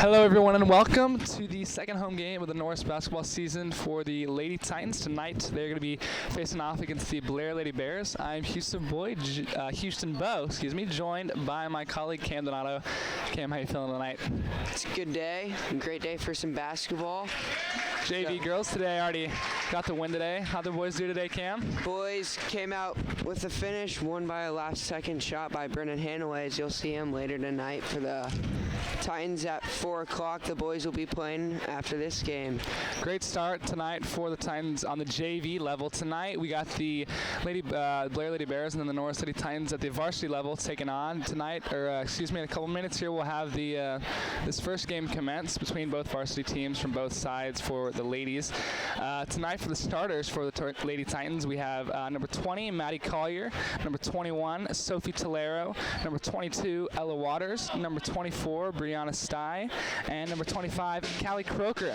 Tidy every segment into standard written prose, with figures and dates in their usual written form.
Hello everyone and welcome to the second home game of the Norris basketball season for the Lady Titans. Tonight they're going to be facing off against the Blair Lady Bears. I'm Houston Bow, joined by my colleague Cam Donato. Cam, how you feeling tonight? It's a good day, a great day for some basketball. JV girls today already got the win today. How'd the boys do today, Cam? Boys came out with a finish, won by a last-second shot by Brennan Hanaway, as you'll see him later tonight for the Titans at 4 o'clock. The boys will be playing after this game. Great start tonight for the Titans on the JV level. Tonight we got the Blair Lady Bears and then the Norris City Titans at the varsity level taking on tonight, in a couple minutes here we'll have this first game commence between both varsity teams from both sides for the ladies. Tonight for the starters for the Lady Titans we have number 20 Maddie Collier, number 21 Sophie Tolero, number 22 Ella Waters, number 24 Brianna Stye, and number 25 Callie Croker.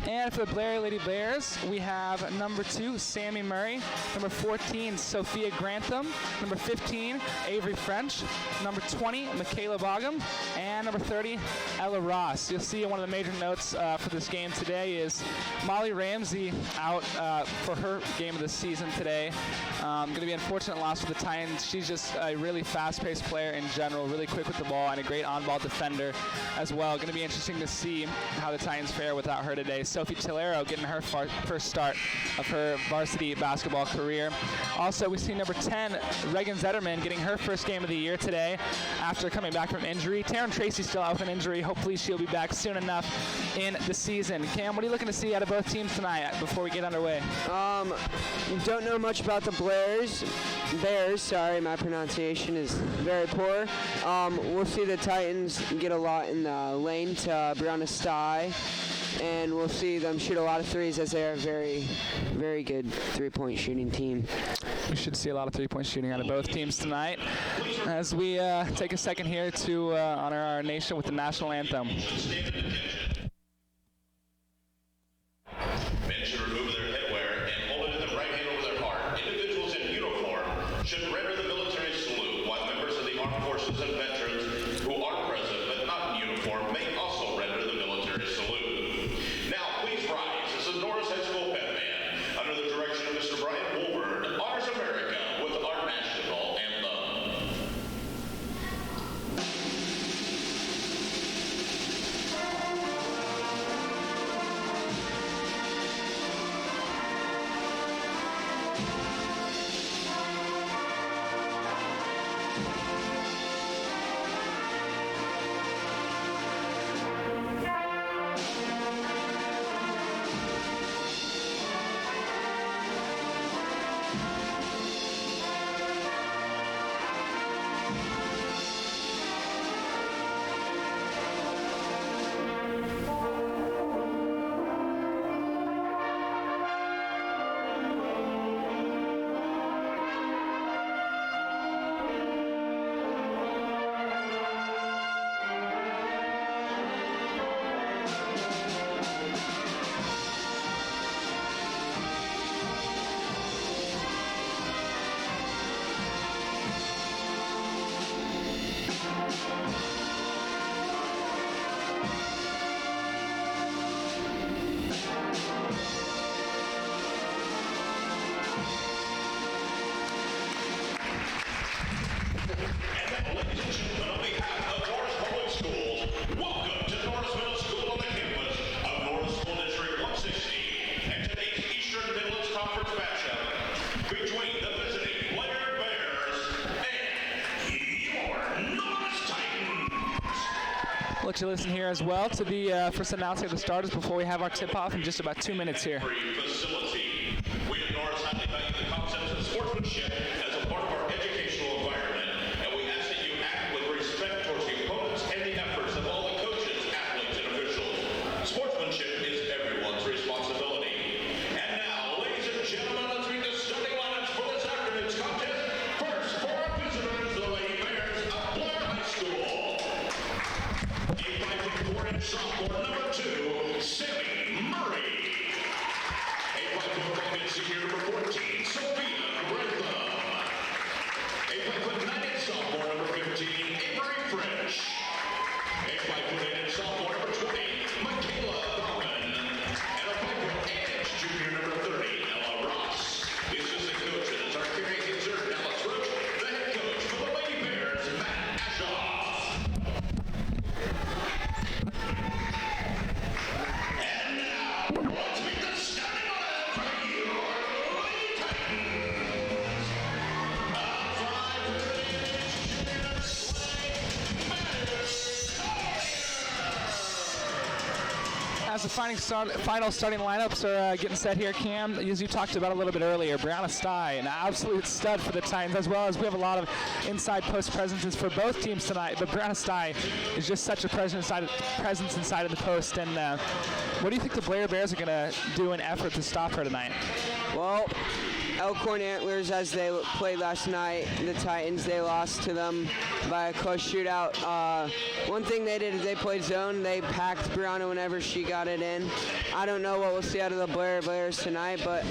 And for the Blair Lady Bears, we have number 2, Sammy Murray, number 14, Sophia Grantham, number 15, Avery French, number 20, Michaela Bogham, and number 30, Ella Ross. You'll see one of the major notes for this game today is Molly Ramsey out for her game of the season today. Going to be an unfortunate loss for the Titans. She's just a really fast-paced player in general, really quick with the ball, and a great on-ball defender as well. Going to be interesting to see how the Titans fare without her today. Sophie Tolero getting her first start of her varsity basketball career. Also, we see number 10, Reagan Zetterman, getting her first game of the year today after coming back from injury. Taryn Tracy's still out with an injury. Hopefully she'll be back soon enough in the season. Cam, what are you looking to see out of both teams tonight before we get underway? Don't know much about the Bears, sorry, my pronunciation is very poor. We'll see the Titans get a lot in the lane to Brianna Stye, and we'll see them shoot a lot of threes as they're a very, very good three-point shooting team. We should see a lot of three-point shooting out of both teams tonight as we take a second here to honor our nation with the national anthem. Men should remove their headwear and hold it in the right hand over their heart. Individuals in uniform should render the military salute, while members of the armed forces and veterans who are present but not in uniform may also render the military salute. Now, please rise as the Norris High School Pep Band, under the direction of Mr. Brian Woolward, honors America with our national anthem. Let you listen here as well to the first announcement of the starters before we have our tip-off in just about 2 minutes here. Facility. We at Norris highly value the concepts of sportsmanship as a part of our educational environment, and we ask that you act with respect towards the opponents and the efforts of all the coaches, athletes, and officials. Sportsmanship is everyone's responsibility. And now, ladies and gentlemen, let's meet the starting lineups for this afternoon's contest. First, for our visitors, the Lady Bears of Blair High School. A 5'4" sophomore, number 2, Sammy Murray. A 5'5" senior, number 14, Sophia Grantham. A 5'9" sophomore, number 15, Avery French. A A 5'8" sophomore number 20, Michaela Bauman. And a 5'8" junior number 30, Ella Ross. The assistant coaches are Carrie Hitzer, Dallas Roach. The head coach for the Lady Bears, Matt Ashoff. And now, let's meet the starting lineup for your Lady Titans. As the final starting lineups are getting set here, Cam, as you talked about a little bit earlier, Brianna Stye, an absolute stud for the Titans, as well as we have a lot of inside post presences for both teams tonight. But Brianna Stye is just such a presence inside of the post. And what do you think the Blair Bears are going to do in effort to stop her tonight? Well, Elkhorn Antlers, as they played last night, the Titans, they lost to them by a close shootout. One thing they did is they played zone. They packed Brianna whenever she got it in. I don't know what we'll see out of the Blair Bears tonight, but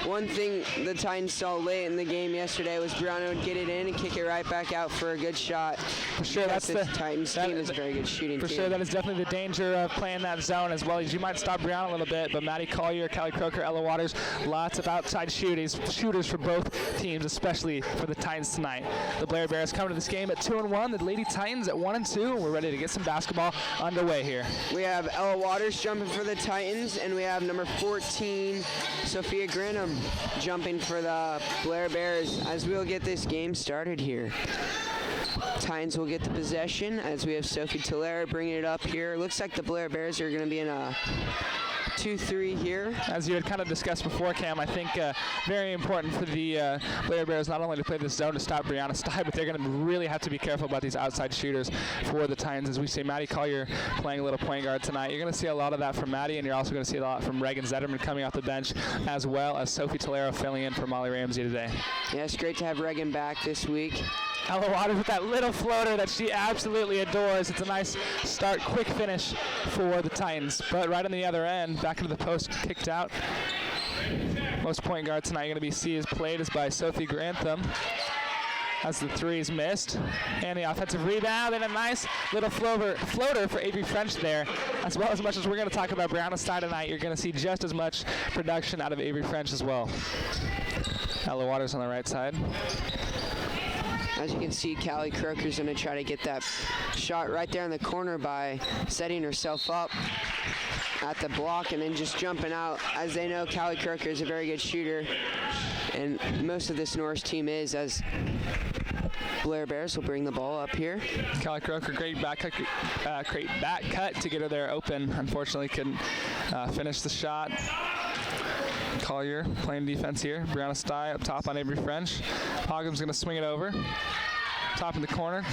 one thing the Titans saw late in the game yesterday was Brianna would get it in and kick it right back out for a good shot. For sure, that's the Titans team is a very good shooting team. For sure, that is definitely the danger of playing that zone as well. As you might stop Brianna a little bit, but Maddie Collier, Callie Croker, Ella Waters, lots of outside shooters for both teams, especially for the Titans tonight. The Blair Bears coming to this game at 2-1. The Lady Titans at 1-2. We're ready to get some basketball underway here. We have Ella Waters jumping for the Titans, and we have number 14, Sophia Grantham, jumping for the Blair Bears as we'll get this game started here. Titans will get the possession as we have Sophie Tolera bringing it up here. Looks like the Blair Bears are going to be in a 2-3 here. As you had kind of discussed before, Cam, I think very important for the Blair Bears not only to play this zone to stop Brianna Stye, but they're going to really have to be careful about these outside shooters for the Titans. As we see Maddie Collier playing a little point guard tonight, you're going to see a lot of that from Maddie, and you're also going to see a lot from Reagan Zetterman coming off the bench, as well as Sophie Tolera filling in for Molly Ramsey today. Yeah, it's great to have Reagan back this week. Ella Waters with that little floater that she absolutely adores. It's a nice start, quick finish for the Titans. But right on the other end, back into the post, kicked out. Most point guard tonight going to be played is by Sophie Grantham. As the three is missed. And the offensive rebound and a nice little floater for Avery French there. As well, as much as we're going to talk about Brianna Stye tonight, you're going to see just as much production out of Avery French as well. Ella Waters on the right side. As you can see, Callie Croker's going to try to get that shot right there in the corner by setting herself up at the block and then just jumping out. As they know, Callie Croker is a very good shooter, and most of this Norris team is, as Blair Bears will bring the ball up here. Callie Croker, great back cut to get her there open. Unfortunately, couldn't finish the shot. Collier playing defense here. Brianna Stye up top on Avery French. Hogham's going to swing it over. Top in the corner.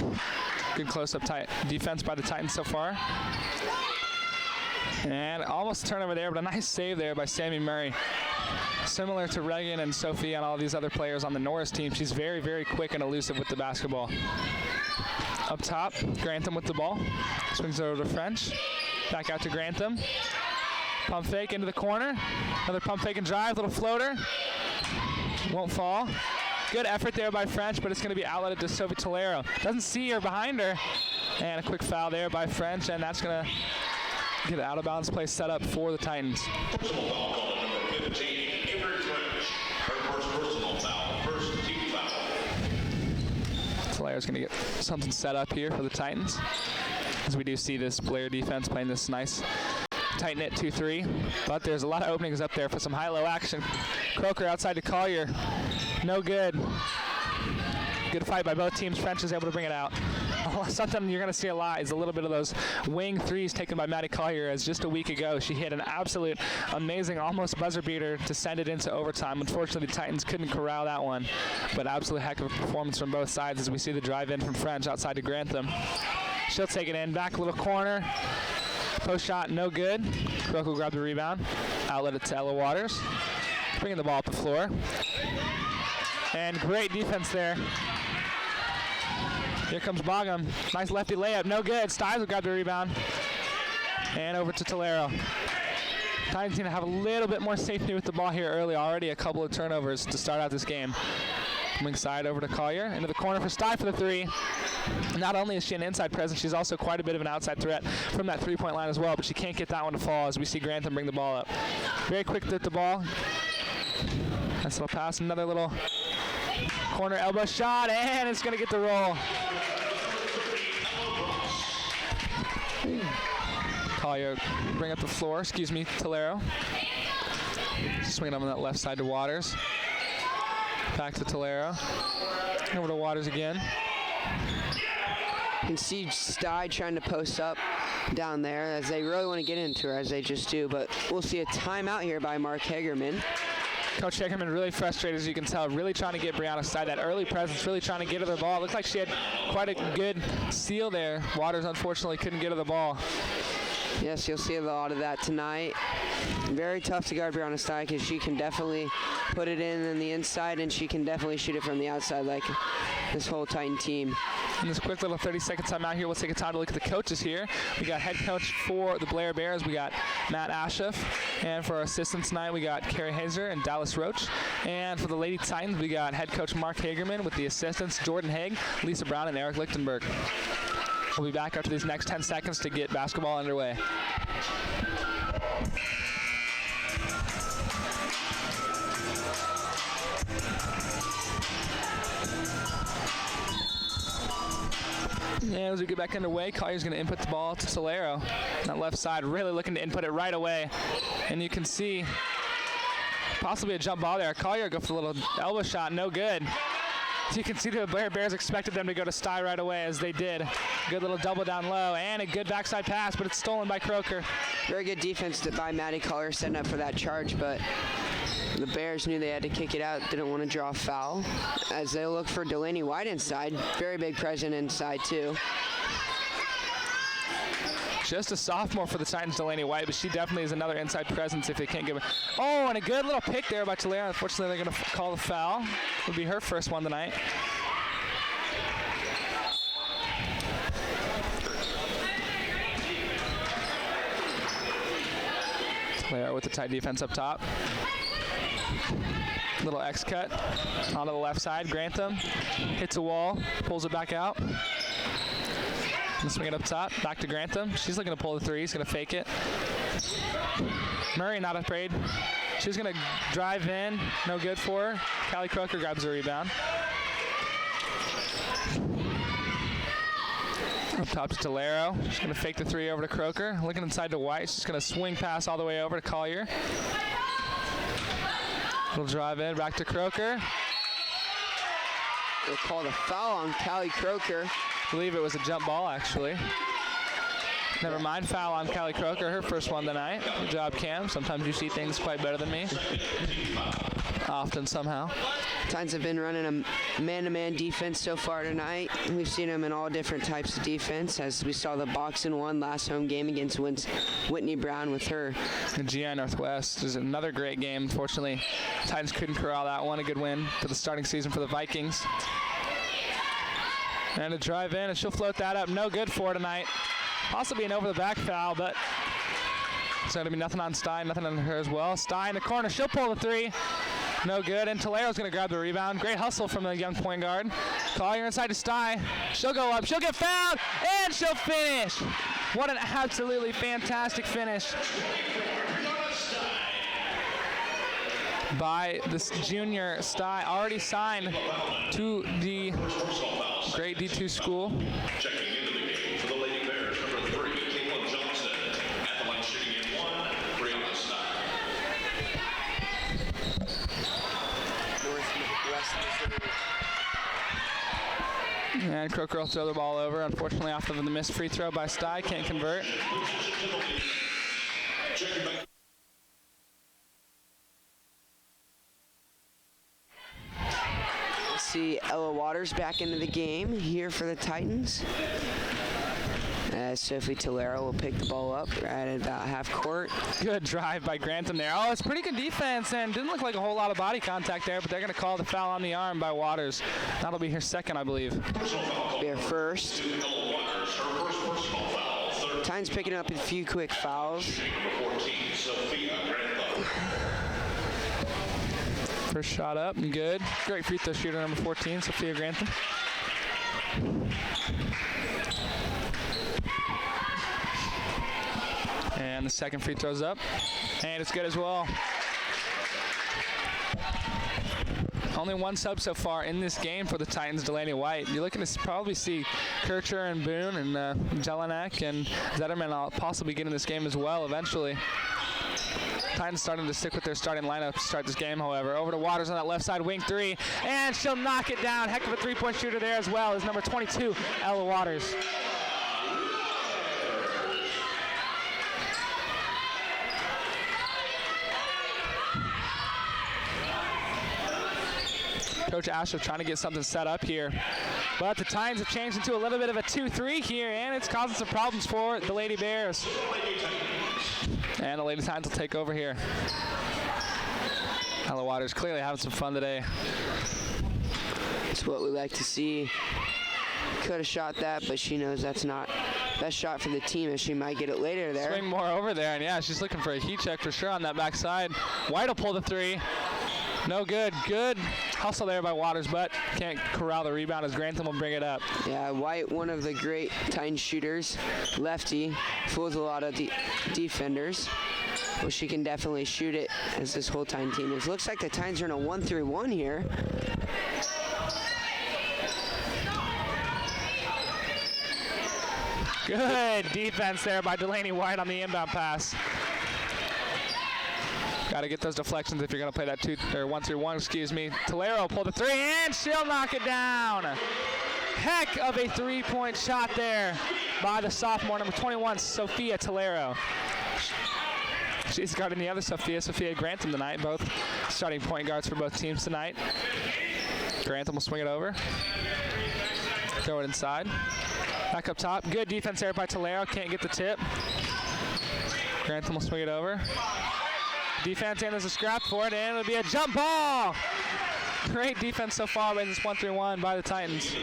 Good close-up defense by the Titans so far. And almost a turnover there, but a nice save there by Sammy Murray. Similar to Reagan and Sophie and all these other players on the Norris team, she's very, very quick and elusive with the basketball. Up top, Grantham with the ball. Swings it over to French. Back out to Grantham. Pump fake into the corner. Another pump fake and drive, little floater. Won't fall. Good effort there by French, but it's going to be outletted to Sophie Tolero. Doesn't see her behind her. And a quick foul there by French, and that's going to get an out-of-bounds play set up for the Titans. Personal foul called at number 15, Avery French. Her first personal foul, first team foul. Tolero's going to get something set up here for the Titans. As we do see this Blair defense playing this nice tight-knit 2-3, but there's a lot of openings up there for some high-low action. Croker outside to Collier. No good. Good fight by both teams. French is able to bring it out. Something you're going to see a lot is a little bit of those wing threes taken by Maddie Collier, as just a week ago she hit an absolute amazing, almost buzzer beater to send it into overtime. Unfortunately, the Titans couldn't corral that one, but absolute heck of a performance from both sides as we see the drive in from French outside to Grantham. She'll take it in, back little corner. Post shot, no good. Croker will grab the rebound. Outlet it to Ella Waters. Bringing the ball up the floor. And great defense there. Here comes Bogham. Nice lefty layup, no good. Stiles will grab the rebound. And over to Tolero. Titans need to have a little bit more safety with the ball here early. Already a couple of turnovers to start out this game. Wing side over to Collier. Into the corner for Sty for the three. Not only is she an inside presence, she's also quite a bit of an outside threat from that three-point line as well, but she can't get that one to fall as we see Grantham bring the ball up. Very quick with the ball. Nice little pass, another little corner elbow shot, and it's going to get the roll. Collier bring up the floor, Tolero. Swinging on that left side to Waters. Back to Tolero. Over to Waters again. You can see Sty trying to post up down there as they really want to get into her, as they just do, but we'll see a timeout here by Mark Hagerman. Coach Hagerman really frustrated, as you can tell, really trying to get Brianna Sty that early presence, really trying to get her the ball. It looked like she had quite a good steal there. Waters, unfortunately, couldn't get her the ball. Yes, you'll see a lot of that tonight. Very tough to guard Brianna Sty because she can definitely put it in the inside, and she can definitely shoot it from the outside like this whole Titan team. In this quick little 30-second timeout here, we'll take a time to look at the coaches here. We got head coach for the Blair Bears. We got Matt Asheff. And for our assistants tonight, we got Carrie Hazer and Dallas Roach. And for the Lady Titans, we got head coach Mark Hagerman with the assistants Jordan Haig, Lisa Brown, and Eric Lichtenberg. We'll be back after these next 10 seconds to get basketball underway. And as we get back underway, Collier's going to input the ball to Tolero. That left side, really looking to input it right away. And you can see possibly a jump ball there. Collier go for the little elbow shot, no good. So you can see the Blair Bears expected them to go to Sty right away, as they did. Good little double down low, and a good backside pass, but it's stolen by Croker. Very good defense by Maddie Collier setting up for that charge, but the Bears knew they had to kick it out, didn't want to draw a foul, as they look for Delaney White inside. Very big presence inside, too. Just a sophomore for the Titans, Delaney White, but she definitely is another inside presence if they can't give it. Oh, and a good little pick there by Tolero. Unfortunately, they're going to call the foul. It would be her first one tonight. Tolero with the tight defense up top. Little X cut onto the left side. Grantham hits a wall, pulls it back out. Swing it up top, back to Grantham. She's looking to pull the three. She's going to fake it. Murray not afraid. She's going to drive in. No good for her. Callie Croker grabs the rebound. Up top to Tolero. She's going to fake the three over to Croker. Looking inside to White. She's going to swing pass all the way over to Collier. Little drive in, back to Croker. They'll call the foul on Callie Croker. I believe it was a jump ball, actually. Never mind, foul on Callie Croker, her first one tonight. Good job, Cam. Sometimes you see things quite better than me. Often, somehow. Titans have been running a man-to-man defense so far tonight. We've seen them in all different types of defense, as we saw the boxing one last home game against Whitney Brown with her. The GI Northwest is another great game. Unfortunately, Titans couldn't corral that one. A good win for the starting season for the Vikings. And a drive in, and she'll float that up. No good for tonight. Possibly an over-the-back foul, but it's going to be nothing on Sty, nothing on her as well. Sty in the corner. She'll pull the three. No good, and Tolero's going to grab the rebound. Great hustle from the young point guard. Collier inside to Sty. She'll go up. She'll get fouled, and she'll finish. What an absolutely fantastic finish by this junior Sty, already signed to the great D2 school. Checking into the game for the Lady Bears, number 3, Caitlin Johnson. At the line shooting in 1, Brianna Sty. And Croker will throw the ball over. Unfortunately, off of the missed free throw by Sty, can't convert. See Ella Waters back into the game here for the Titans. As Sophie Tolero will pick the ball up right at about half court. Good drive by Grantham there. Oh, it's pretty good defense, and didn't look like a whole lot of body contact there, but they're going to call the foul on the arm by Waters. That'll be her second, I believe. Their first. Titans picking up a few quick fouls. First shot up and good. Great free throw shooter, number 14, Sophia Grantham. And the second free throw's up. And it's good as well. Only one sub so far in this game for the Titans, Delaney White. You're looking to probably see Kircher and Boone and Jelinek and Zetterman possibly get in this game as well eventually. Titans starting to stick with their starting lineup to start this game, however. Over to Waters on that left side, wing three, and she'll knock it down. Heck of a three-point shooter there as well, is number 22, Ella Waters. Coach Asher trying to get something set up here. But the Titans have changed into a little bit of a 2-3 here, and it's causing some problems for the Lady Bears. And the Lady Titans will take over here. Ella Waters clearly having some fun today. It's what we like to see. Could have shot that, but she knows that's not best shot for the team, and she might get it later there. Swing more over there, and yeah, she's looking for a heat check for sure on that backside. White will pull the three. No good. Good hustle there by Waters, but can't corral the rebound as Grantham will bring it up. Yeah, White, one of the great Titan shooters. Lefty, fools a lot of defenders. Well, she can definitely shoot it, as this whole Titan team is. Looks like the Titans are in a 1-3-1 here. Good defense there by Delaney White on the inbound pass. Got to get those deflections if you're going to play that 1-3-1, excuse me. Tolero pulled the three, and she'll knock it down. Heck of a three-point shot there by the sophomore, number 21, Sophia Tolero. She's guarding the other Sophia Grantham tonight, both starting point guards for both teams tonight. Grantham will swing it over. Throw it inside. Back up top. Good defense there by Tolero. Can't get the tip. Grantham will swing it over. Defense, and there's a scrap for it, and it'll be a jump ball. Great defense so far in this 1-3-1 by the Titans.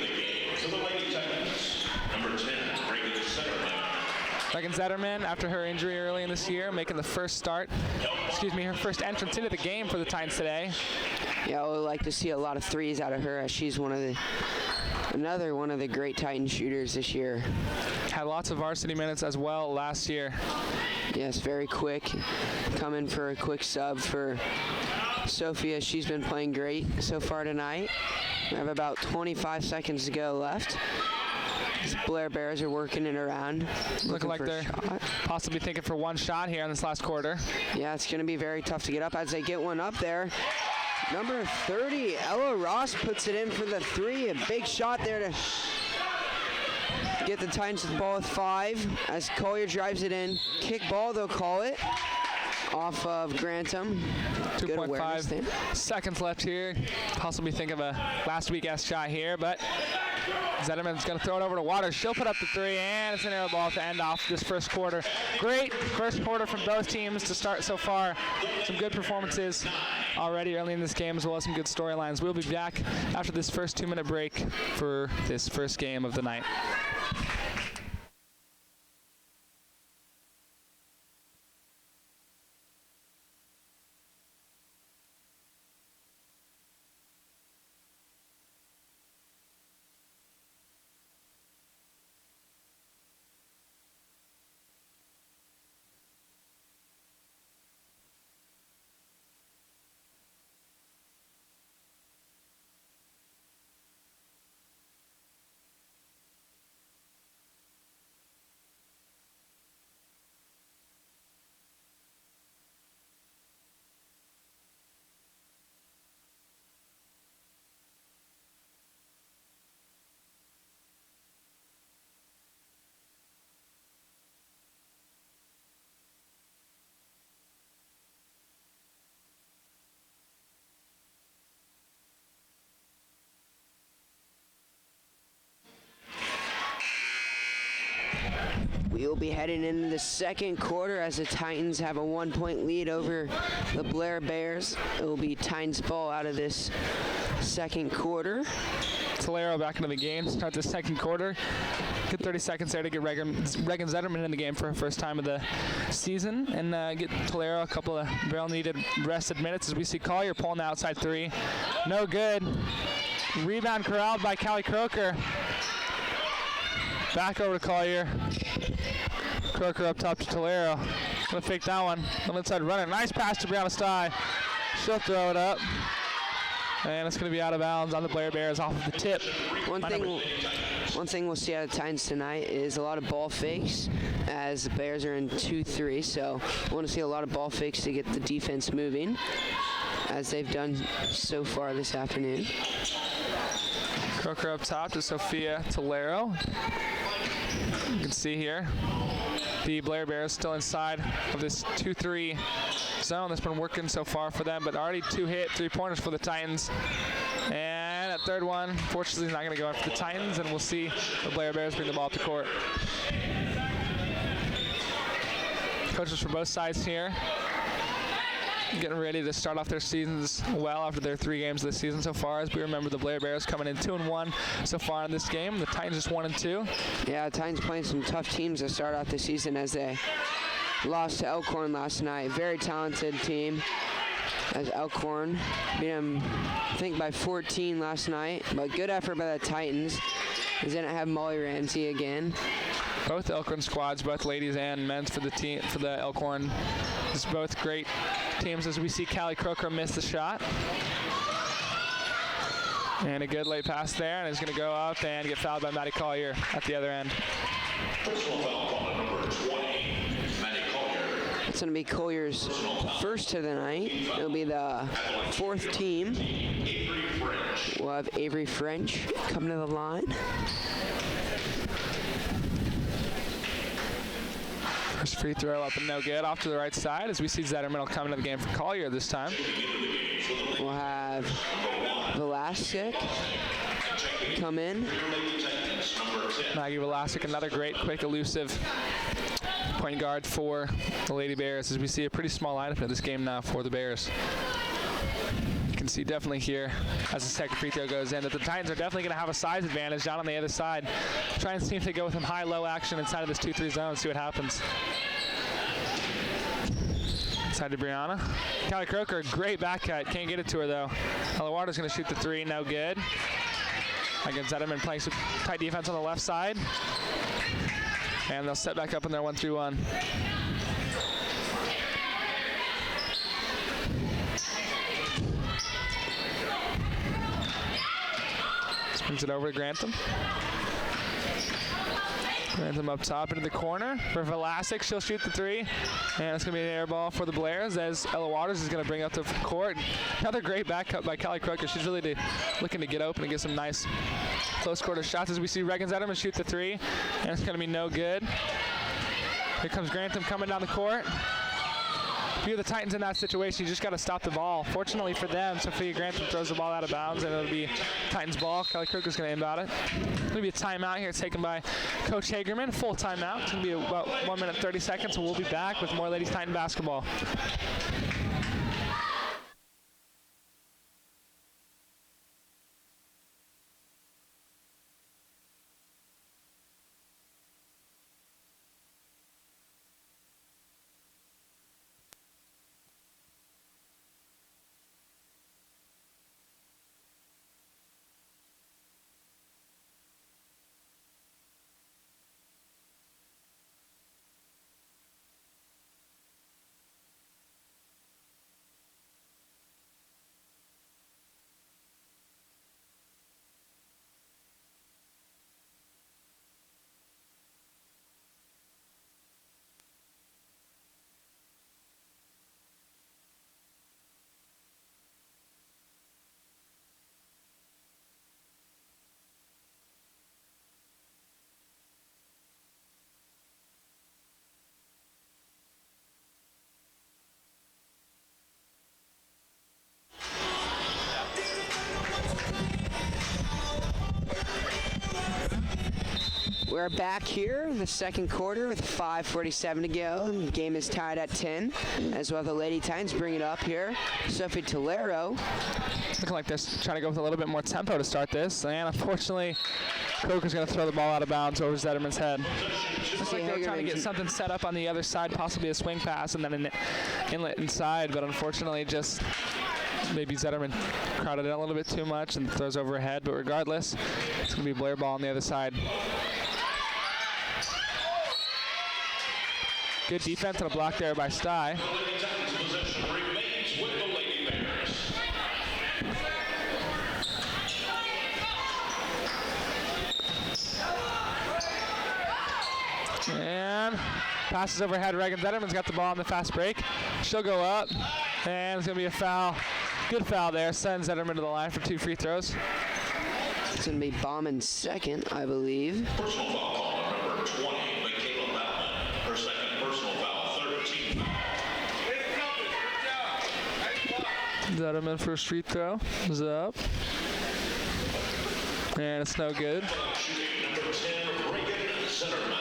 Megan Zetterman, after her injury early in this year, making the first start, her first entrance into the game for the Titans today. Yeah, I would like to see a lot of threes out of her, as she's another one of the great Titan shooters this year. Had lots of varsity minutes as well last year. Yes, very quick. Coming for a quick sub for Sophia. She's been playing great so far tonight. We have about 25 seconds to go left. These Blair Bears are working it around. Looking like they're possibly thinking for one shot here in this last quarter. Yeah, it's going to be very tough to get up as they get one up there. Number 30, Ella Ross puts it in for the three. A big shot there to get the Titans the ball with 5 as Collier drives it in. Kick ball, they'll call it. Off of Grantham. 2.5 seconds left here. Possibly think of a last week-esque shot here, but Zetterman's going to throw it over to Waters. She'll put up the three, and it's an air ball to end off this first quarter. Great first quarter from both teams to start so far. Some good performances already early in this game, as well as some good storylines. We'll be back after this first 2-minute break for this first game of the night. We will be heading into the second quarter as the Titans have a 1-point lead over the Blair Bears. It will be Titans ball out of this second quarter. Tolero back into the game, start the second quarter. Good 30 seconds there to get Regan Zetterman in the game for her first time of the season and get Tolero a couple of well-needed rested minutes as we see Collier pulling the outside three. No good. Rebound corralled by Callie Croker. Back over to Collier. Croker up top to Tolero. Gonna fake that one. On the inside runner. Nice pass to Brianna Stye. She'll throw it up. And it's going to be out of bounds on the Blair Bears off of the tip. One thing we'll see out of Titans tonight is a lot of ball fakes as the Bears are in 2-3. So we want to see a lot of ball fakes to get the defense moving as they've done so far this afternoon. Croker up top to Sophia Tolero. You can see here the Blair Bears still inside of this 2-3 zone that's been working so far for them, but already 2 hit 3-pointers for the Titans. And that third one, fortunately, is not going to go in for the Titans, and we'll see the Blair Bears bring the ball up the court. Coaches for both sides here getting ready to start off their seasons well after their 3 games this season so far. As we remember, the Blair Bears coming in 2-1 so far in this game. The Titans just 1-2. Yeah, the Titans playing some tough teams to start off the season as they lost to Elkhorn last night. Very talented team as Elkhorn beat them, I think, by 14 last night. But good effort by the Titans. They didn't have Molly Ramsey again. Both Elkhorn squads, both ladies and men's for the team for the Elkhorn. It's both great teams as we see Callie Croker miss the shot. And a good late pass there, and it's going to go up and get fouled by Maddie Collier at the other end. Personal foul call at number 20, Maddie Collier. It's going to be Collier's first of the night. It'll be the 4th team. Avery French. We'll have Avery French coming to the line. First free throw up and no good. Off to the right side as we see Zetterman will come into the game for Collier this time. We'll have Velasic come in. Maggie Velasic, another great, quick, elusive point guard for the Lady Bears as we see a pretty small lineup in this game now for the Bears. You can see definitely here as the second free throw goes in that the Titans are definitely going to have a size advantage down on the other side. Try and see if they go with some high-low action inside of this 2-3 zone, see what happens. Inside to Brianna. Callie Croker, great back cut. Can't get it to her though. Elawater's going to shoot the 3, no good. Again, Zetterman playing some tight defense on the left side. And they'll set back up in their 1-3-1. Brings it over to Grantham. Grantham up top into the corner for Velasic. She'll shoot the 3. And it's going to be an air ball for the Blairs as Ella Waters is going to bring up the court. Another great back cut by Callie Croker. She's really looking to get open and get some nice close quarter shots as we see Regan Zetterman shoot the 3. And it's going to be no good. Here comes Grantham coming down the court. If you're the Titans in that situation, you just got to stop the ball. Fortunately for them, Sophia Grantham throws the ball out of bounds, and it'll be Titans ball. Callie Croker's going to inbound it. Going to be a timeout here taken by Coach Hagerman. Full timeout. It's going to be about 1 minute 30 seconds, and we'll be back with more Ladies Titan basketball. We're back here in the second quarter with 5:47 to go. The game is tied at 10. As well, the Lady Titans bring it up here. Sophie Tolero. Looking like they're trying to go with a little bit more tempo to start this. And unfortunately, Coker's going to throw the ball out of bounds over Zetterman's head. Looks like they were trying to get something set up on the other side, possibly a swing pass and then an inlet inside. But unfortunately, just maybe Zetterman crowded it a little bit too much and throws overhead. But regardless, it's going to be Blair ball on the other side. Good defense and a block there by Stye. And passes overhead. Reagan Zetterman's got the ball on the fast break. She'll go up, and it's going to be a foul. Good foul there. Sends Zetterman to the line for 2 free throws. It's going to be Bauman's second, I believe. Personal foul call number 20, Michaela Bauman. Her second personal foul, 13 foul. Zetterman for a free throw is up. And it's no good. Shooting number 10, Reagan Zetterman.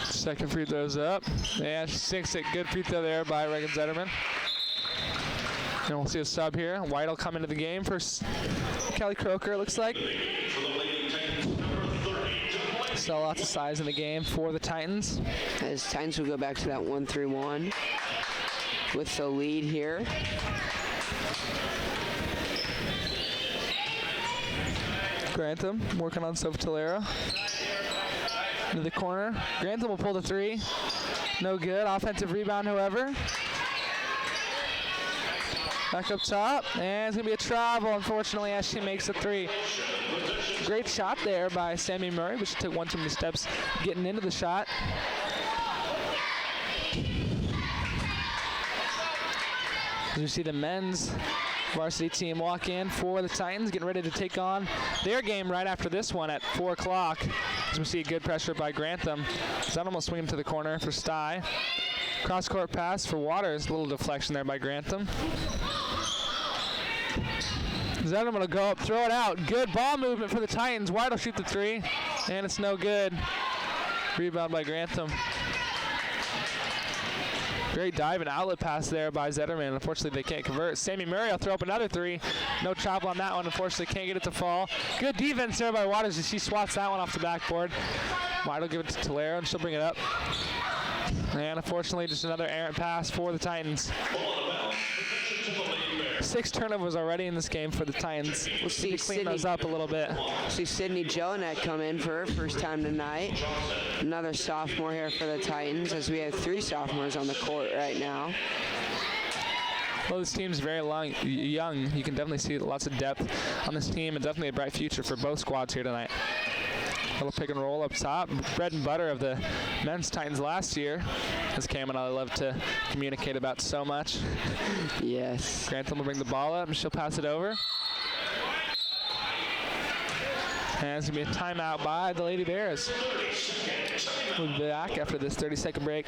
Second free throw's up. And she sinks it. Good free throw there by Reagan Zetterman. And we'll see a sub here. White will come into the game for Kelly Croker, it looks like. Still lots of size in the game for the Titans. As Titans will go back to that 1-3-1 with the lead here. Grantham working on Sophie Tolero. Into the corner. Grantham will pull the 3. No good. Offensive rebound, however. Back up top. And it's going to be a travel, unfortunately, as she makes the 3. Great shot there by Sammy Murray, but she took one too many steps getting into the shot. As we see the men's varsity team walk in for the Titans, getting ready to take on their game right after this one at 4 o'clock. As we see good pressure by Grantham. Zetterman will swing him to the corner for Stye. Cross-court pass for Waters. A little deflection there by Grantham. Zetterman will go up, throw it out. Good ball movement for the Titans. White will shoot the 3, and it's no good. Rebound by Grantham. Great dive and outlet pass there by Zetterman. Unfortunately, they can't convert. Sammy Murray will throw up another 3. No travel on that one. Unfortunately, can't get it to fall. Good defense there by Waters as she swats that one off the backboard. White will give it to Tolero, and she'll bring it up. And unfortunately, just another errant pass for the Titans. 6 turnovers already in this game for the Titans. We'll see clean those up a little bit. See Sydney Jelinek come in for her first time tonight. Another sophomore here for the Titans, as we have 3 sophomores on the court right now. Well, this team's very young. You can definitely see lots of depth on this team, and definitely a bright future for both squads here tonight. Little pick and roll up top. Bread and butter of the men's Titans last year, as Cam and I love to communicate about so much. Yes. Grantham will bring the ball up, and she'll pass it over. And it's going to be a timeout by the Lady Bears. We'll be back after this 30-second break.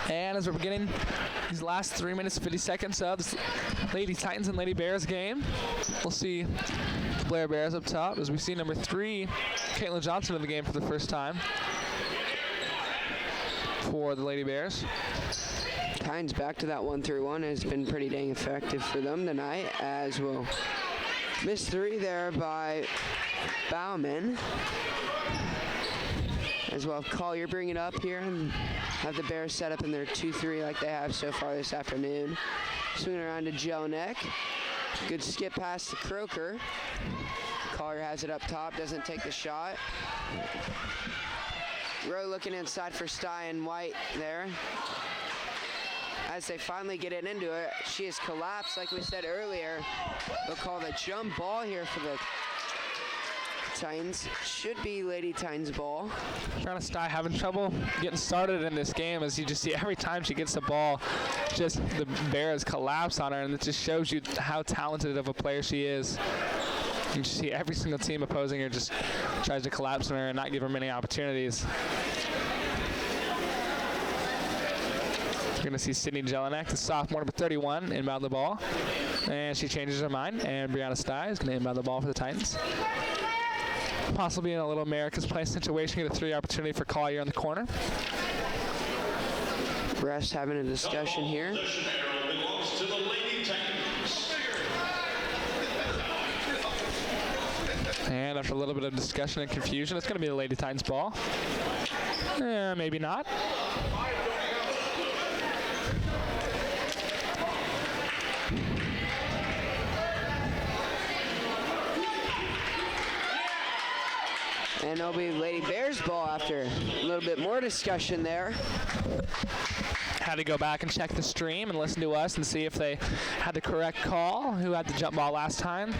And as we're beginning these last 3 minutes and 50 seconds of this Lady Titans and Lady Bears game, we'll see the Blair Bears up top as we see number 3, Caitlin Johnson in the game for the first time for the Lady Bears. Titans back to that 1-3-1 has been pretty dang effective for them tonight, as we'll Missed 3 there by Bauman. As well, Collier bring it up here and have the Bears set up in their 2-3 like they have so far this afternoon. Swinging around to Jelinek. Good skip pass to Croker. Collier has it up top, doesn't take the shot. Rowe looking inside for Stye and White there. As they finally get it into it, she has collapsed like we said earlier. They'll call the jump ball here for the Titans. Should be Lady Titans ball. Trying to Stye having trouble getting started in this game, as you just see every time she gets the ball, just the Bears collapse on her, and it just shows you how talented of a player she is. You see every single team opposing her just tries to collapse on her and not give her many opportunities. You're going to see Sydney Jelinek, the sophomore, number 31, inbound the ball. And she changes her mind, and Brianna Stye is going to inbound the ball for the Titans. Possibly in a little America's Place situation, get a 3 opportunity for Collier in the corner. Refs having a discussion here. And after a little bit of discussion and confusion, it's going to be the Lady Titans ball. Maybe not. And it'll be Lady Bears ball after a little bit more discussion there. Had to go back and check the stream and listen to us and see if they had the correct call, who had the jump ball last time.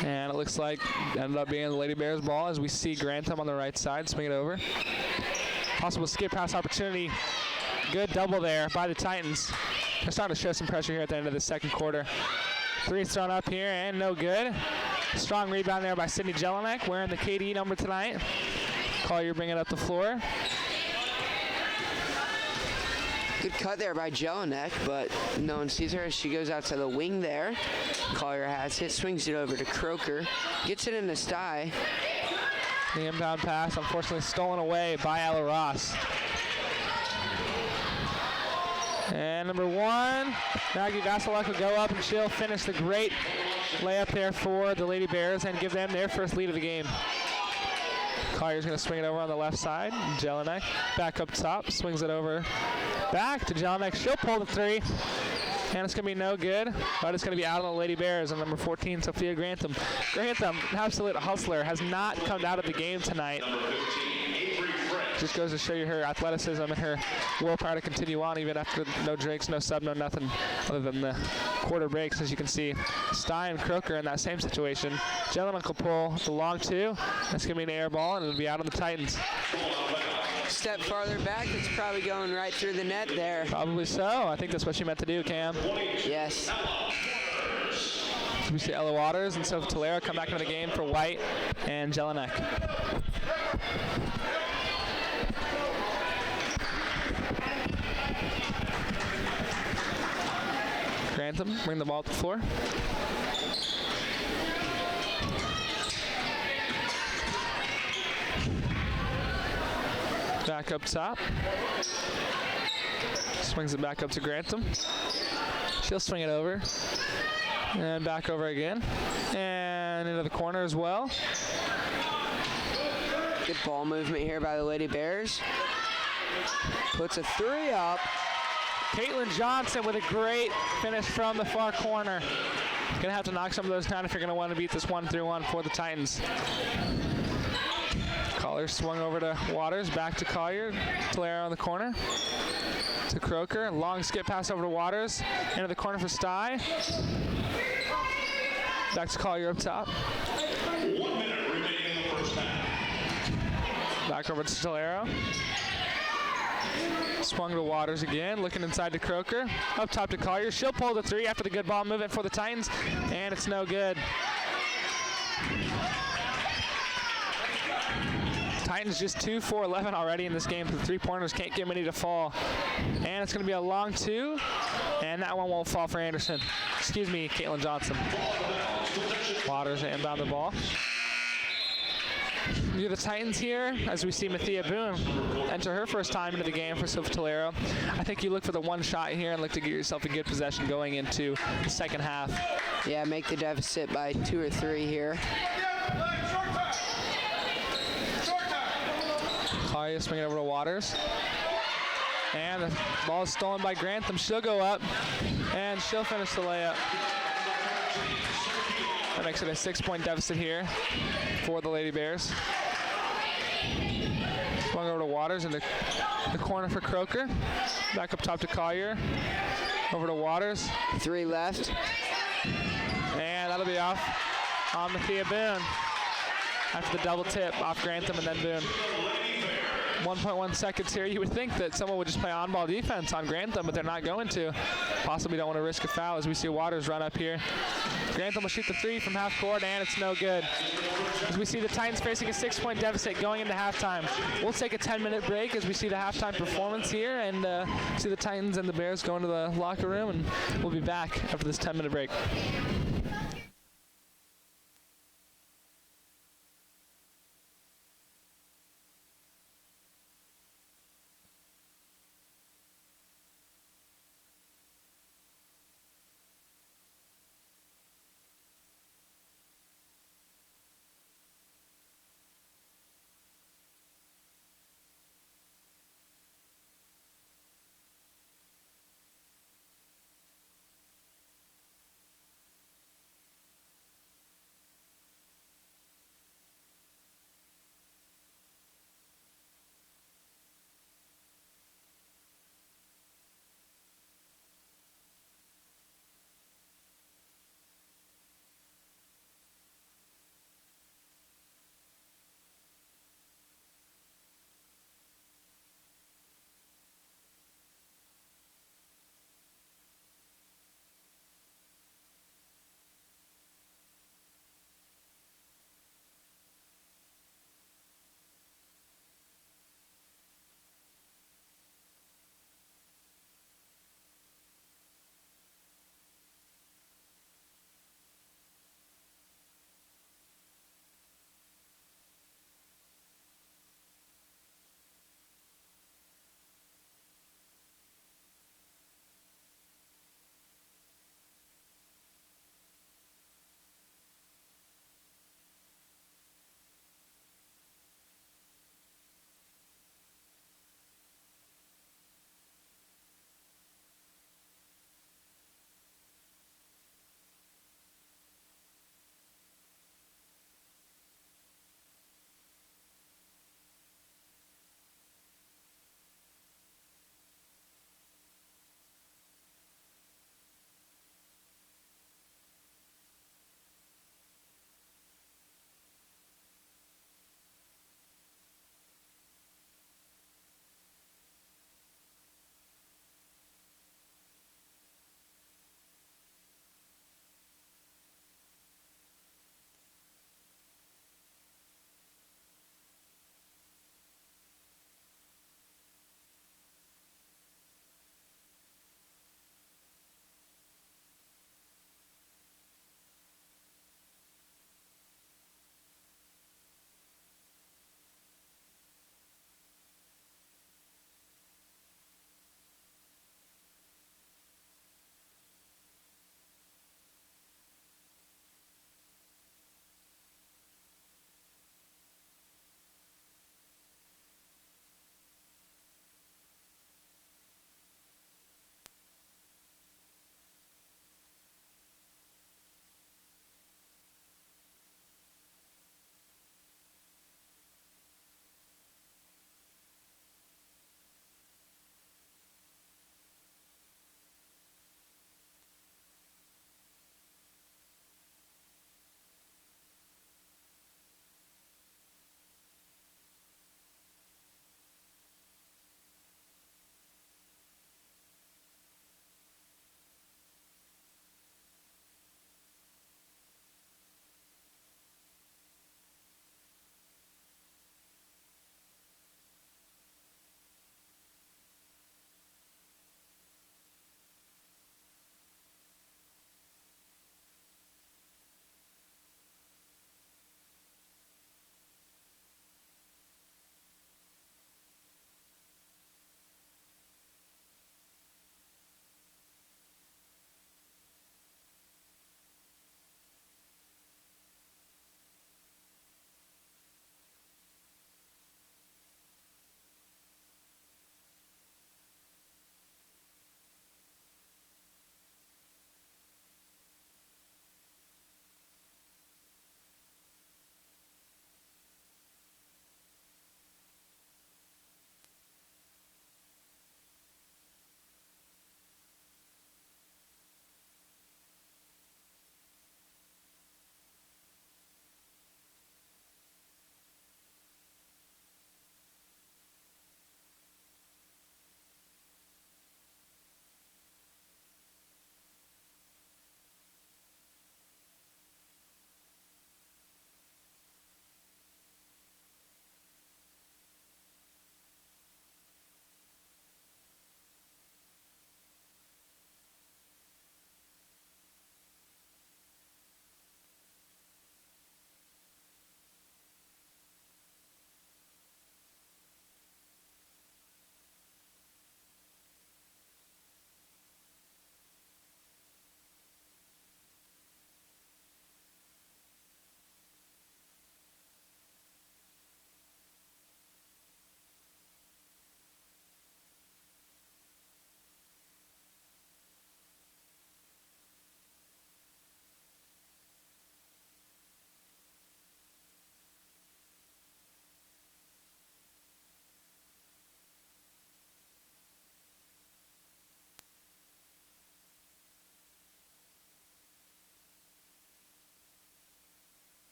And it looks like it ended up being the Lady Bears ball, as we see Grantham on the right side swing it over. Possible skip pass opportunity. Good double there by the Titans. They're starting to show some pressure here at the end of the second quarter. 3 thrown up here and no good. Strong rebound there by Sydney Jelinek, wearing the KD number tonight. Collier bringing up the floor. Good cut there by Jelinek, but no one sees her as she goes out to the wing there. Collier has it, swings it over to Croker, gets it into Stye. The inbound pass, unfortunately stolen away by Ella Ross. And number 1, Maggie Vasilek will go up and she'll finish the great layup there for the Lady Bears and give them their first lead of the game. Collier's going to swing it over on the left side. Jelinek back up top, swings it over back to Jelinek. She'll pull the 3, and it's going to be no good, but it's going to be out on the Lady Bears. And number 14, Sophia Grantham. Grantham, an absolute hustler, has not come out of the game tonight. Just goes to show you her athleticism and her willpower to continue on even after no drinks, no sub, no nothing other than the quarter breaks. As you can see, Stye and Croker in that same situation. Jelinek will pull the long 2. That's going to be an air ball, and it'll be out on the Titans. Step farther back, it's probably going right through the net there. Probably so. I think that's what she meant to do, Cam. Yes. So we see Ella Waters and Sophie Tolera come back into the game for White and Jelinek. Grantham, bring the ball to the floor. Back up top. Swings it back up to Grantham. She'll swing it over. And back over again. And into the corner as well. Good ball movement here by the Lady Bears. Puts a 3 up. Caitlin Johnson with a great finish from the far corner. Gonna have to knock some of those down if you're gonna want to beat this 1-3-1 for the Titans. Collier swung over to Waters, back to Collier. Tolera on the corner to Croker. Long skip pass over to Waters. Into the corner for Stye. Back to Collier up top. 1 minute remaining in the first half. Back over to Tolera. Swung to Waters again, looking inside to Croker. Up top to Collier. She'll pull the 3 after the good ball movement for the Titans, and it's no good. Titans just 2 for 11 already in this game. The 3-pointers can't get many to fall. And it's going to be a long 2, and that one won't fall for Anderson. Excuse me, Caitlin Johnson. Waters inbound the ball. You're the Titans here, as we see Mathia Boone enter her first time into the game for Silver Tolero. I think you look for the one shot here and look to get yourself a good possession going into the second half. Yeah, make the deficit by 2 or 3 here. Claudia swinging over to Waters. And the ball is stolen by Grantham. She'll go up, and she'll finish the layup. That makes it a 6-point deficit here for the Lady Bears. Swung over to Waters in the corner for Croker. Back up top to Collier. Over to Waters. 3 left. And that'll be off on Mathia Boone. After the double tip off Grantham and then Boone. 1.1 seconds here. You would think that someone would just play on-ball defense on Grantham, but they're not going to. Possibly don't want to risk a foul as we see Waters run up here. Grantham will shoot the 3 from half court, and it's no good. As we see the Titans facing a 6-point deficit going into halftime. We'll take a 10-minute break as we see the halftime performance here and see the Titans and the Bears go into the locker room, and we'll be back after this 10-minute break.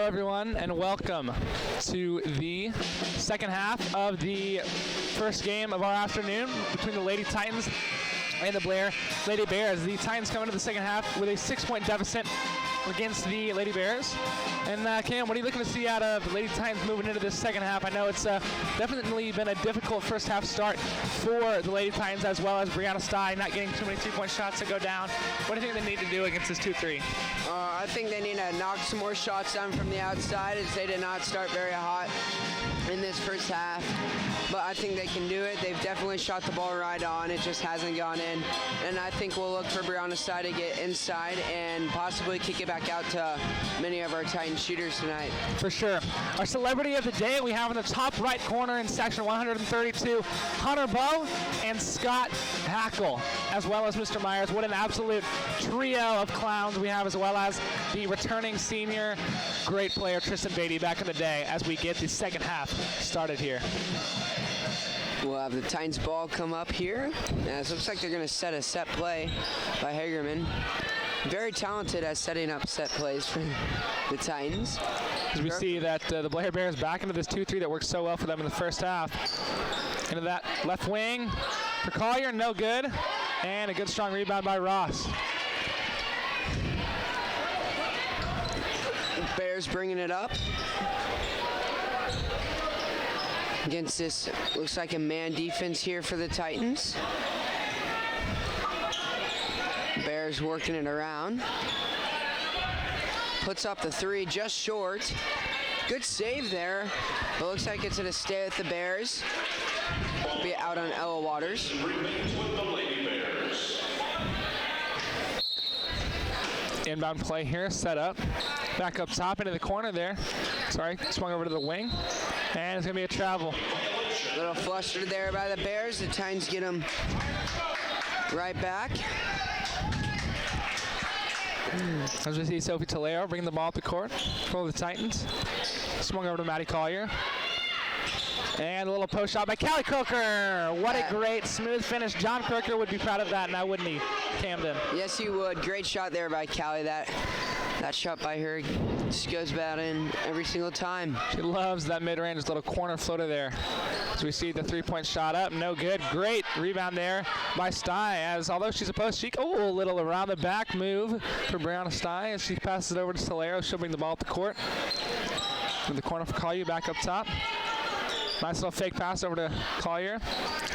Hello, everyone, and welcome to the second half of the first game of our afternoon between the Lady Titans and the Blair Lady Bears. The Titans come into the second half with a 6-point deficit against the Lady Bears. And Cam, what are you looking to see out of the Lady Titans moving into this second half? I know it's definitely been a difficult first half start for the Lady Titans, as well as Brianna Stein not getting too many 3-point shots to go down. What do you think they need to do against this 2-3? I think they need to knock some more shots down from the outside, as they did not start very hot in this first half. But I think they can do it. They've definitely shot the ball right on. It just hasn't gone in. And I think we'll look for Brianna Stein to get inside and possibly kick it back out to many of our Titan shooters tonight. For sure. Our celebrity of the day we have in the top right corner in section 132, Hunter Bowe and Scott Hackle, as well as Mr. Myers. What an absolute trio of clowns we have, as well as the returning senior great player Tristan Beatty back in the day, as we get the second half started here. We'll have the Titans ball come up here. It looks like they're going to set a set play by Hagerman. Very talented at setting up set plays for the Titans. As we see that the Blair Bears back into this 2-3 that worked so well for them in the first half. Into that left wing for Collier, no good. And a good strong rebound by Ross. Bears bringing it up against this, looks like a man defense here for the Titans. Bears working it around. Puts up the three just short. Good save there, but looks like it's going to stay with the Bears. Be out on Ella Waters. Inbound play here, set up. Back up top into the corner there. Sorry, swung over to the wing. And it's going to be a travel. A little flustered there by the Bears. The Titans get them right back. As we see Sophie Taleo bringing the ball up the court for the Titans. Swung over to Maddie Collier. And a little post shot by Callie Croker. What a great smooth finish. John Croker would be proud of that, now wouldn't he, Camden? Yes, he would. Great shot there by Callie. That shot by her just goes about in every single time. She loves that mid-range little corner floater there. As we see the 3-point shot up, no good. Great rebound there by Stein, as although she's a post, she, a little around the back move for Brianna Stein as she passes it over to Solero. She'll bring the ball up the court. In the corner for Collier, back up top. Nice little fake pass over to Collier.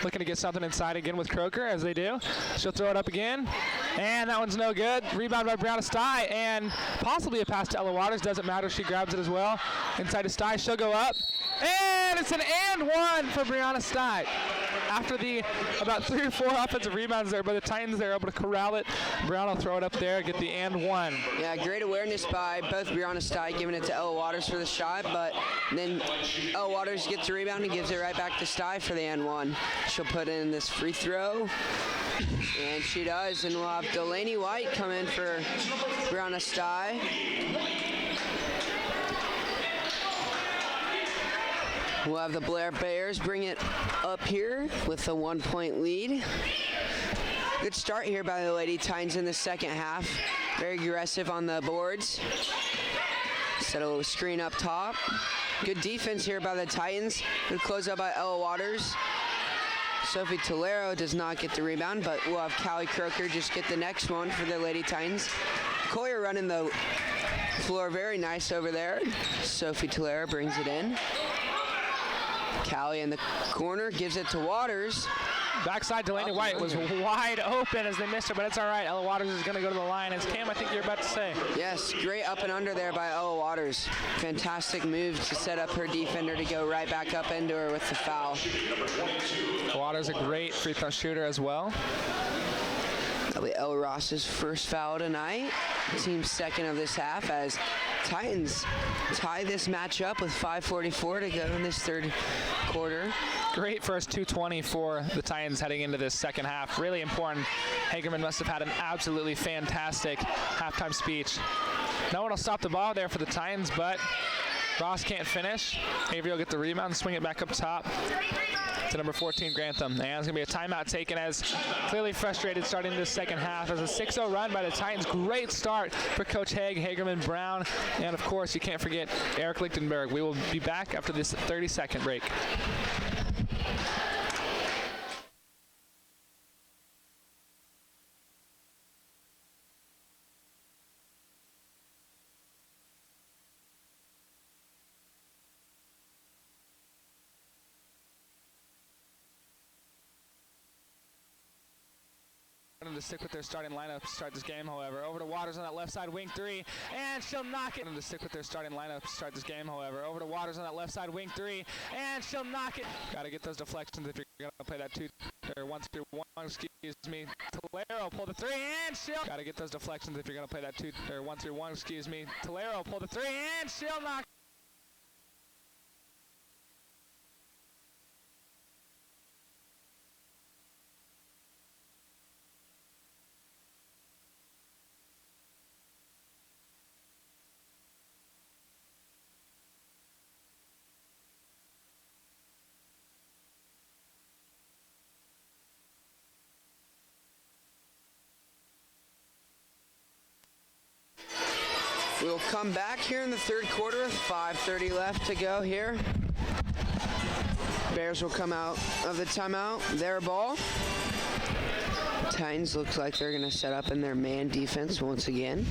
Looking to get something inside again with Croker, as they do. She'll throw it up again. And that one's no good. Rebound by Brianna Stein, and possibly a pass to Ella Waters. Doesn't matter. She grabs it as well. Inside to Stein. She'll go up. And it's an and one for Brianna Stein. After the about 3 or 4 offensive rebounds there by the Titans, they're able to corral it. Brianna will throw it up there, get the and one. Yeah, great awareness by both Brianna Stein, giving it to Ella Waters for the shot, but then Ella Waters gets the rebound and gives it right back to Stein for the and one. She'll put in this free throw, and she does, and we'll have Delaney White come in for Brianna Stein. We'll have the Blair Bears bring it up here with a 1-point lead. Good start here by the Lady Titans in the second half. Very aggressive on the boards. Set a little screen up top. Good defense here by the Titans. Good close up by Ella Waters. Sophie Talero does not get the rebound, but we'll have Callie Croker just get the next one for the Lady Titans. Collier running the floor very nice over there. Sophie Talero brings it in. Callie in the corner, gives it to Waters. Backside, Delaney White was wide open as they missed her, but it's all right. Ella Waters is going to go to the line. As Cam, I think you're about to say. Yes, great up and under there by Ella Waters. Fantastic move to set up her defender to go right back up into her with the foul. Waters a great free throw shooter as well. That'll be Ella Ross's first foul tonight. Team's second of this half, as Titans tie this match up with 5:44 to go in this third quarter. Great first 2:20 for the Titans heading into this second half. Really important. Hagerman must have had an absolutely fantastic halftime speech. No one will stop the ball there for the Titans, but Ross can't finish. Avery will get the rebound, swing it back up top. to number 14, Grantham. And it's going to be a timeout taken as clearly frustrated starting this second half as a 6-0 run by the Titans. Great start for Coach Haig, Hagerman, Brown, and of course, you can't forget Eric Lichtenberg. We will be back after this 30-second break. To stick with their starting lineup to start this game, however. Over to Waters on that left side, wing three, and she'll knock it. To stick with their starting lineup to start this game, however. Over to Waters on that left side, wing three, and she'll knock it. Got to get those deflections if you're going to play that 1-2-1, excuse me. Tolero pull the three, and she'll. Got to get those deflections if you're going to play that 1-2-1, excuse me. Tolero pull the three, and she'll knock. We'll come back here in the third quarter with 5:30 left to go here. Bears will come out of the timeout. Their ball. Titans looks like they're going to set up in their man defense once again.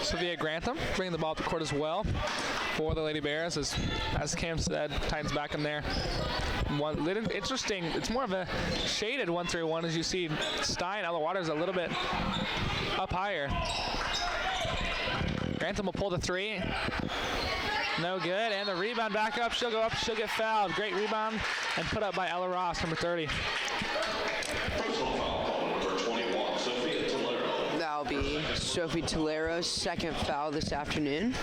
Sophia Grantham bringing the ball up the court as well for the Lady Bears. As Cam said, Titans back in there. Interesting, it's more of a shaded 1-3-1 as you see Stein. Ella Waters a little bit up higher. Grantham will pull the three. No good, and the rebound back up. She'll go up, she'll get fouled. Great rebound and put up by Ella Ross, number 30. That'll be Sophie Tolero's second foul this afternoon.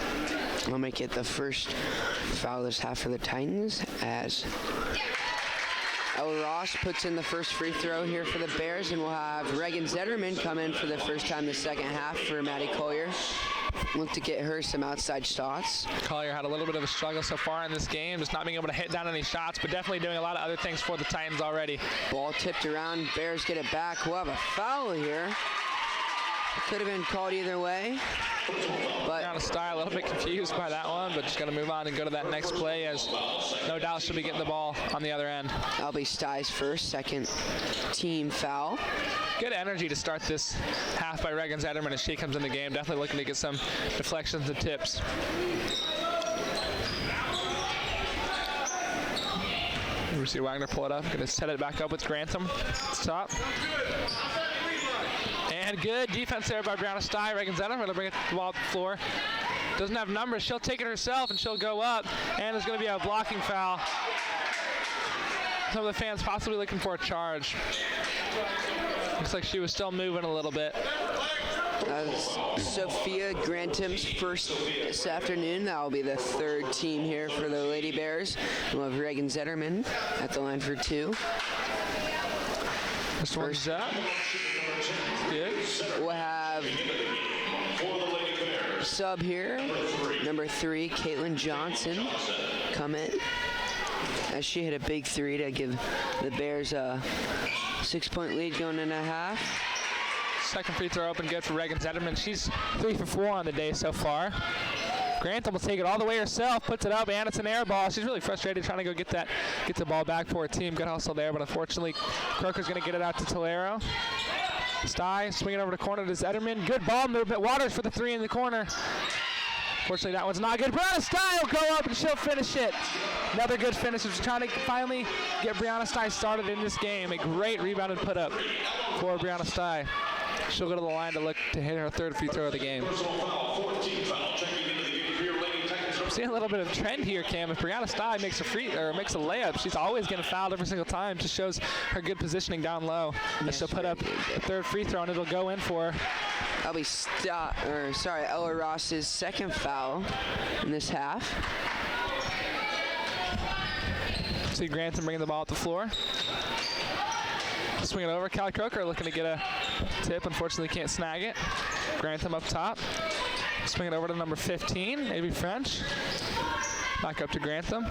We'll make it the first foul this half for the Titans as Ella Ross puts in the first free throw here for the Bears, and we'll have Reagan Zetterman come in for the first time this second half for Maddie Collier. Look to get her some outside shots. Collier had a little bit of a struggle so far in this game, just not being able to hit down any shots, but definitely doing a lot of other things for the Titans already. Ball tipped around, Bears get it back. We'll have a foul here. It could have been called either way. But Down a style, a little bit confused by that one, but just going to move on and go to that next play as no doubt she'll be getting the ball on the other end. that'll be Stye's first, second team foul. Good energy to start this half by Reagan Zetterman as she comes in the game. Definitely looking to get some deflections and tips. We see Wagner pull it up. Going to set it back up with Grantham. Top. And good defense there by Brianna Stye. Reagan Zetterman going to bring the ball up the floor. Doesn't have numbers. She'll take it herself and she'll go up. And there's going to be a blocking foul. Some of the fans possibly looking for a charge. Looks like she was still moving a little bit. Sophia Grantham's first this afternoon. That'll be the third team here for the Lady Bears. We'll have Reagan Zetterman at the line for two. This one's up. Good. We'll have sub here, number 3, Caitlin Johnson, come in. As she hit a big three to give the Bears a 6-point lead going into half. Second free throw open good for Reagan Zetterman. She's 3 for 4 on the day so far. Grantham will take it all the way herself, puts it up, and it's an air ball. She's really frustrated trying to go get the ball back for her team. Good hustle there, but unfortunately, Croker's going to get it out to Tolero. Stye swinging over the corner to Zetterman. Good ball movement. Waters for the three in the corner. Fortunately, that one's not good. Brianna Stye will go up and she'll finish it. Another good finish. She's trying to finally get Brianna Stye started in this game. A great rebound and put up for Brianna Stye. She'll go to the line to look to hit her third free throw of the game. Seeing a little bit of trend here, Cam. If Brianna Stye makes a layup, she's always getting fouled every single time. Just shows her good positioning down low. And she'll put up a third free throw and it'll go in for her. That'll be Ella Ross's second foul in this half. See Grantham bringing the ball up the floor. Swing it over. Callie Croker looking to get a tip. Unfortunately, can't snag it. Grantham up top. Swing it over to number 15, maybe French. Back up to Grantham.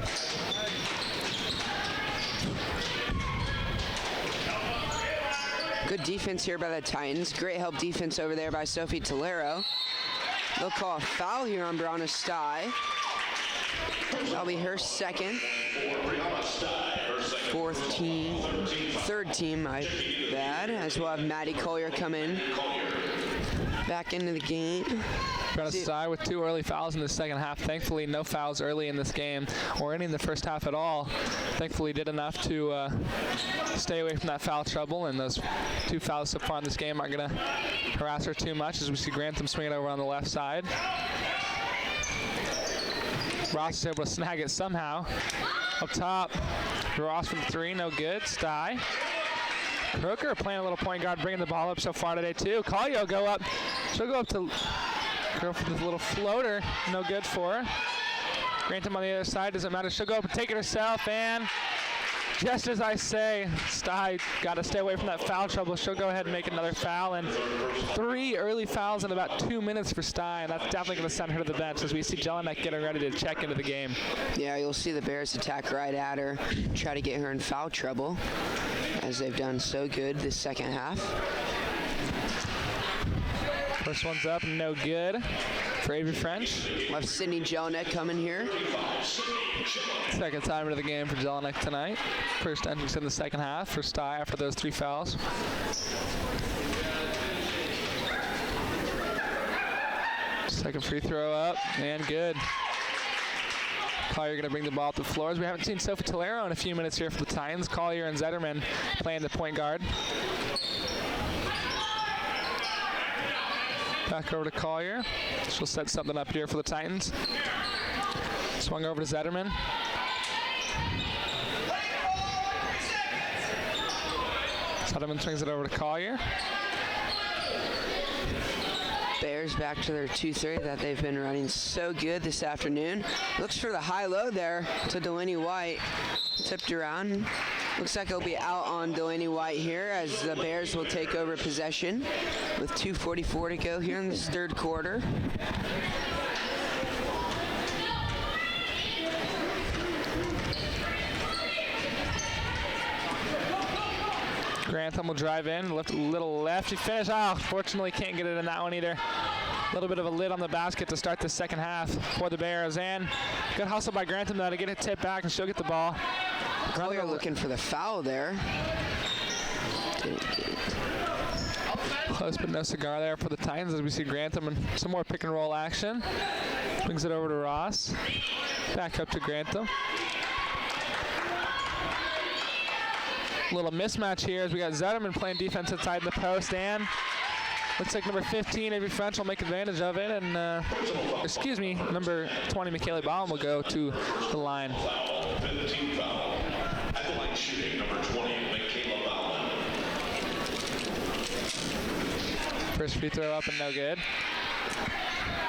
Good defense here by the Titans. Great help defense over there by Sophie Tolero. They'll call a foul here on Brianna Sty. That'll be her second. Third team, my bad. As we'll have Maddie Collier come in back into the game. Brianna Sty with 2 early fouls in the second half. Thankfully, no fouls early in this game or any in the first half at all. Thankfully, did enough to stay away from that foul trouble, and those 2 fouls so far in this game aren't going to harass her too much as we see Grantham swing it over on the left side. Ross is able to snag it somehow. Up top, Ross from 3, no good. Sty. Crooker playing a little point guard, bringing the ball up so far today too. Collier go up. She'll go up to girl for this little floater, no good for her. Grantham on the other side, doesn't matter. She'll go up and take it herself, and just as I say, Sty got to stay away from that foul trouble. She'll go ahead and make another foul, and 3 early fouls in about 2 minutes for Sty, and that's definitely going to send her to the bench as we see Jelinek getting ready to check into the game. Yeah, you'll see the Bears attack right at her, try to get her in foul trouble, as they've done so good this second half. First one's up, no good for Avery French. We'll have Sydney Jelinek coming here. Second time into the game for Jelinek tonight. First entrance in the second half for Sty after those 3 fouls. Second free throw up, and good. Collier going to bring the ball up the floors. We haven't seen Sophie Tolero in a few minutes here for the Titans. Collier and Zetterman playing the point guard. Back over to Collier. She'll set something up here for the Titans. Swung over to Zetterman. Zetterman swings it over to Collier. Bears back to their 2-3 that they've been running so good this afternoon. Looks for the high-low there to Delaney White. Tipped around. Looks like it'll be out on Delaney White here as the Bears will take over possession with 2:44 to go here in this third quarter. Grantham will drive in, lift a little lefty finish. Oh, fortunately can't get it in that one either. A little bit of a lid on the basket to start the second half for the Bears. And good hustle by Grantham though to get it tipped back, and she'll get the ball. Collier looking for the foul there. Close but no cigar there for the Titans as we see Grantham and some more pick and roll action. Brings it over to Ross. Back up to Grantham. Little mismatch here as we got Zetterman playing defense inside the post, and looks like number 15, Avery French, will make advantage of it, and number 20, Michaela Baum, will go to the line. 15 foul. At the line shooting, number 20, Michaela Baum. First free throw up and no good.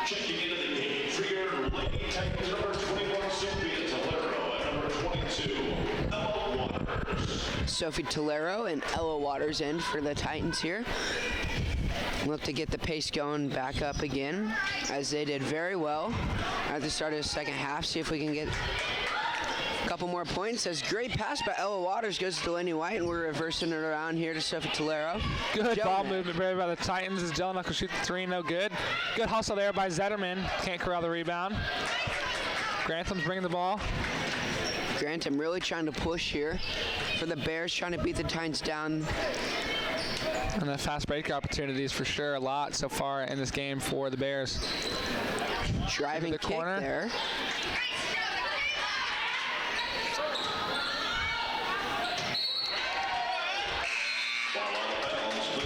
Checking into the game for your Lady Titans, number 21, Sophie Tolero, and number 22, Ella Waters. Sophie Tolero and Ella Waters in for the Titans here. Look to get the pace going back up again, as they did very well at the start of the second half. See if we can get a couple more points. As great pass by Ella Waters goes to Delaney White, and we're reversing it around here to Sophie Tolero. Good ball movement by the Titans as Jelinek will shoot the 3, no good. Good hustle there by Zetterman. Can't corral the rebound. Grantham's bringing the ball. Grantham really trying to push here for the Bears, trying to beat the Titans down. And the fast break opportunities for sure, a lot so far in this game for the Bears. Driving the kick corner there.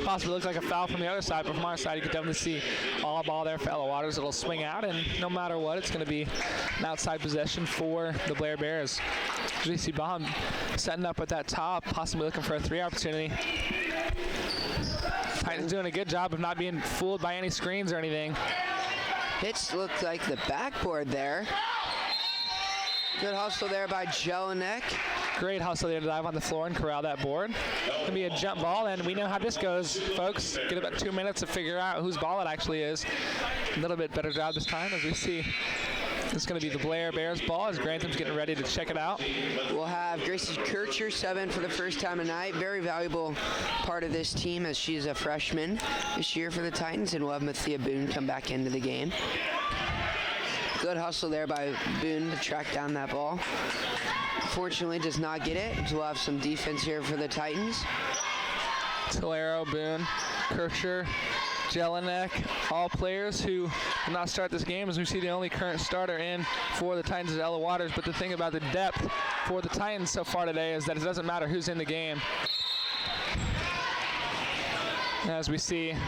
Possibly looks like a foul from the other side, but from our side you can definitely see all ball there for Ella Waters. It'll swing out, and no matter what, it's going to be an outside possession for the Blair Bears. We see Baum setting up at that top, possibly looking for a 3 opportunity. Titans doing a good job of not being fooled by any screens or anything. Hits looked like the backboard there. Good hustle there by Jelinek. Great hustle there to dive on the floor and corral that board. It's going to be a jump ball, and we know how this goes, folks. Get about 2 minutes to figure out whose ball it actually is. A little bit better job this time as we see It's going to be the Blair Bears ball as Grantham's getting ready to check it out. We'll have Gracie Kircher sub-in for the first time tonight. Very valuable part of this team as she's a freshman this year for the Titans, and we'll have Mathia Boone come back into the game. Good hustle there by Boone to track down that ball. Unfortunately, does not get it, so we'll have some defense here for the Titans. Tolero, Boone, Kircher, Jelinek, all players who will not start this game, as we see the only current starter in for the Titans is Ella Waters. But the thing about the depth for the Titans so far today is that it doesn't matter who's in the game. As we see a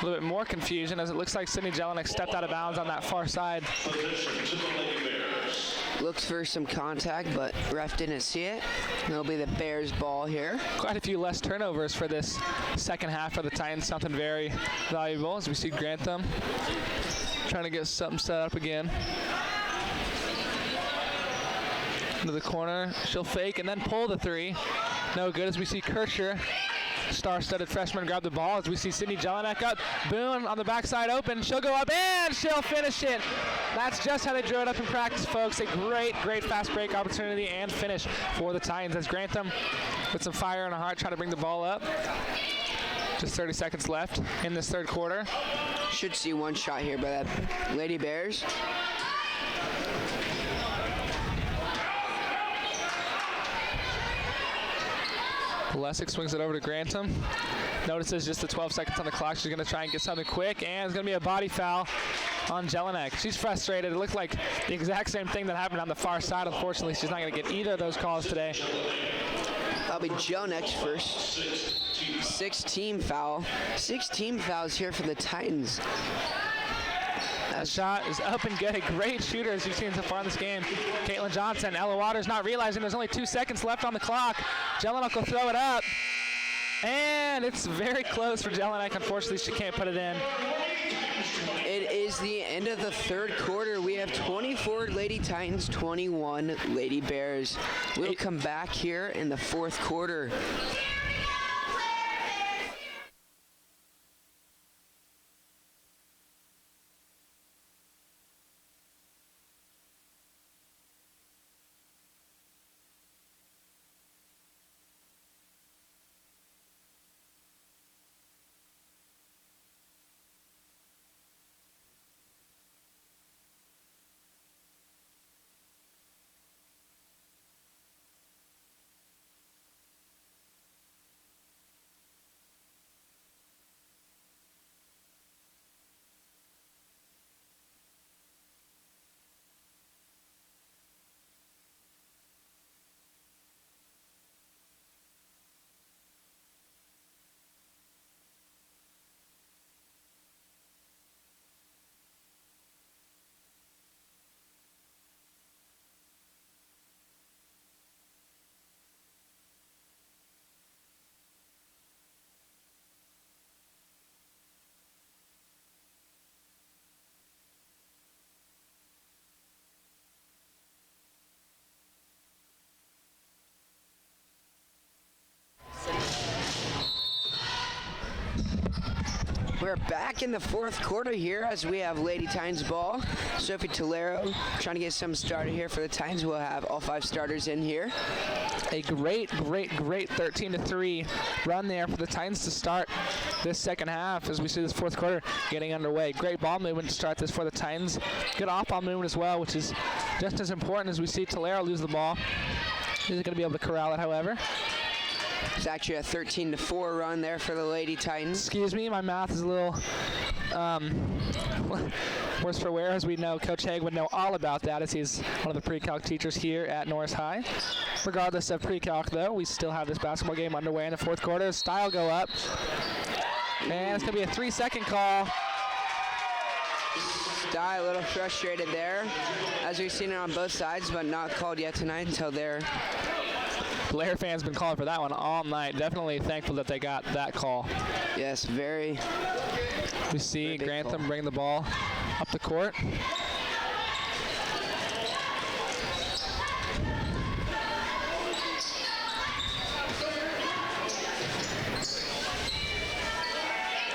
little bit more confusion, as it looks like Sydney Jelinek stepped out of bounds on that far side. Looks for some contact, but ref didn't see it. It'll be the Bears ball here. Quite a few less turnovers for this second half for the Titans, something very valuable, as we see Grantham trying to get something set up again. Into the corner, she'll fake and then pull the three. No good, as we see Kircher, star-studded freshman, grab the ball, as we see Sydney Jelinek up. Boone on the backside open. She'll go up and she'll finish it. That's just how they drew it up in practice, folks. A great, great fast break opportunity and finish for the Titans as Grantham with some fire and a heart try to bring the ball up. Just 30 seconds left in this third quarter. Should see one shot here by the Lady Bears. Lesick swings it over to Grantham. Notices just the 12 seconds on the clock. She's going to try and get something quick, and it's going to be a body foul on Jelinek. She's frustrated. It looked like the exact same thing that happened on the far side. Unfortunately, she's not going to get either of those calls today. That'll be Jelinek's first. 6-team foul. 6 team fouls here for the Titans. That shot is up and good. A great shooter, as you've seen so far in this game. Caitlin Johnson, Ella Waters not realizing there's only 2 seconds left on the clock. Jelinek will throw it up. And it's very close for Jelinek. Unfortunately, she can't put it in. It is the end of the third quarter. We have 24 Lady Titans, 21 Lady Bears. We'll come back here in the fourth quarter. We're back in the fourth quarter here as we have Lady Titans ball. Sophie Tolero trying to get some started here for the Titans. We'll have all 5 starters in here. A great 13-3 run there for the Titans to start this second half as we see this fourth quarter getting underway. Great ball movement to start this for the Titans. Good off-ball movement as well, which is just as important as we see Tolero lose the ball. She's going to be able to corral it, however. It's actually a 13-4 run there for the Lady Titans. Excuse me, my math is a little worse for wear. As we know, Coach Haig would know all about that as he's one of the pre-calc teachers here at Norris High. Regardless of pre-calc, though, we still have this basketball game underway in the fourth quarter. Style go up. And it's going to be a 3-second call. Style a little frustrated there, as we've seen it on both sides, but not called yet tonight until they're... Blair fans been calling for that one all night. Definitely thankful that they got that call. Yes, very. We see Grantham bring the ball up the court.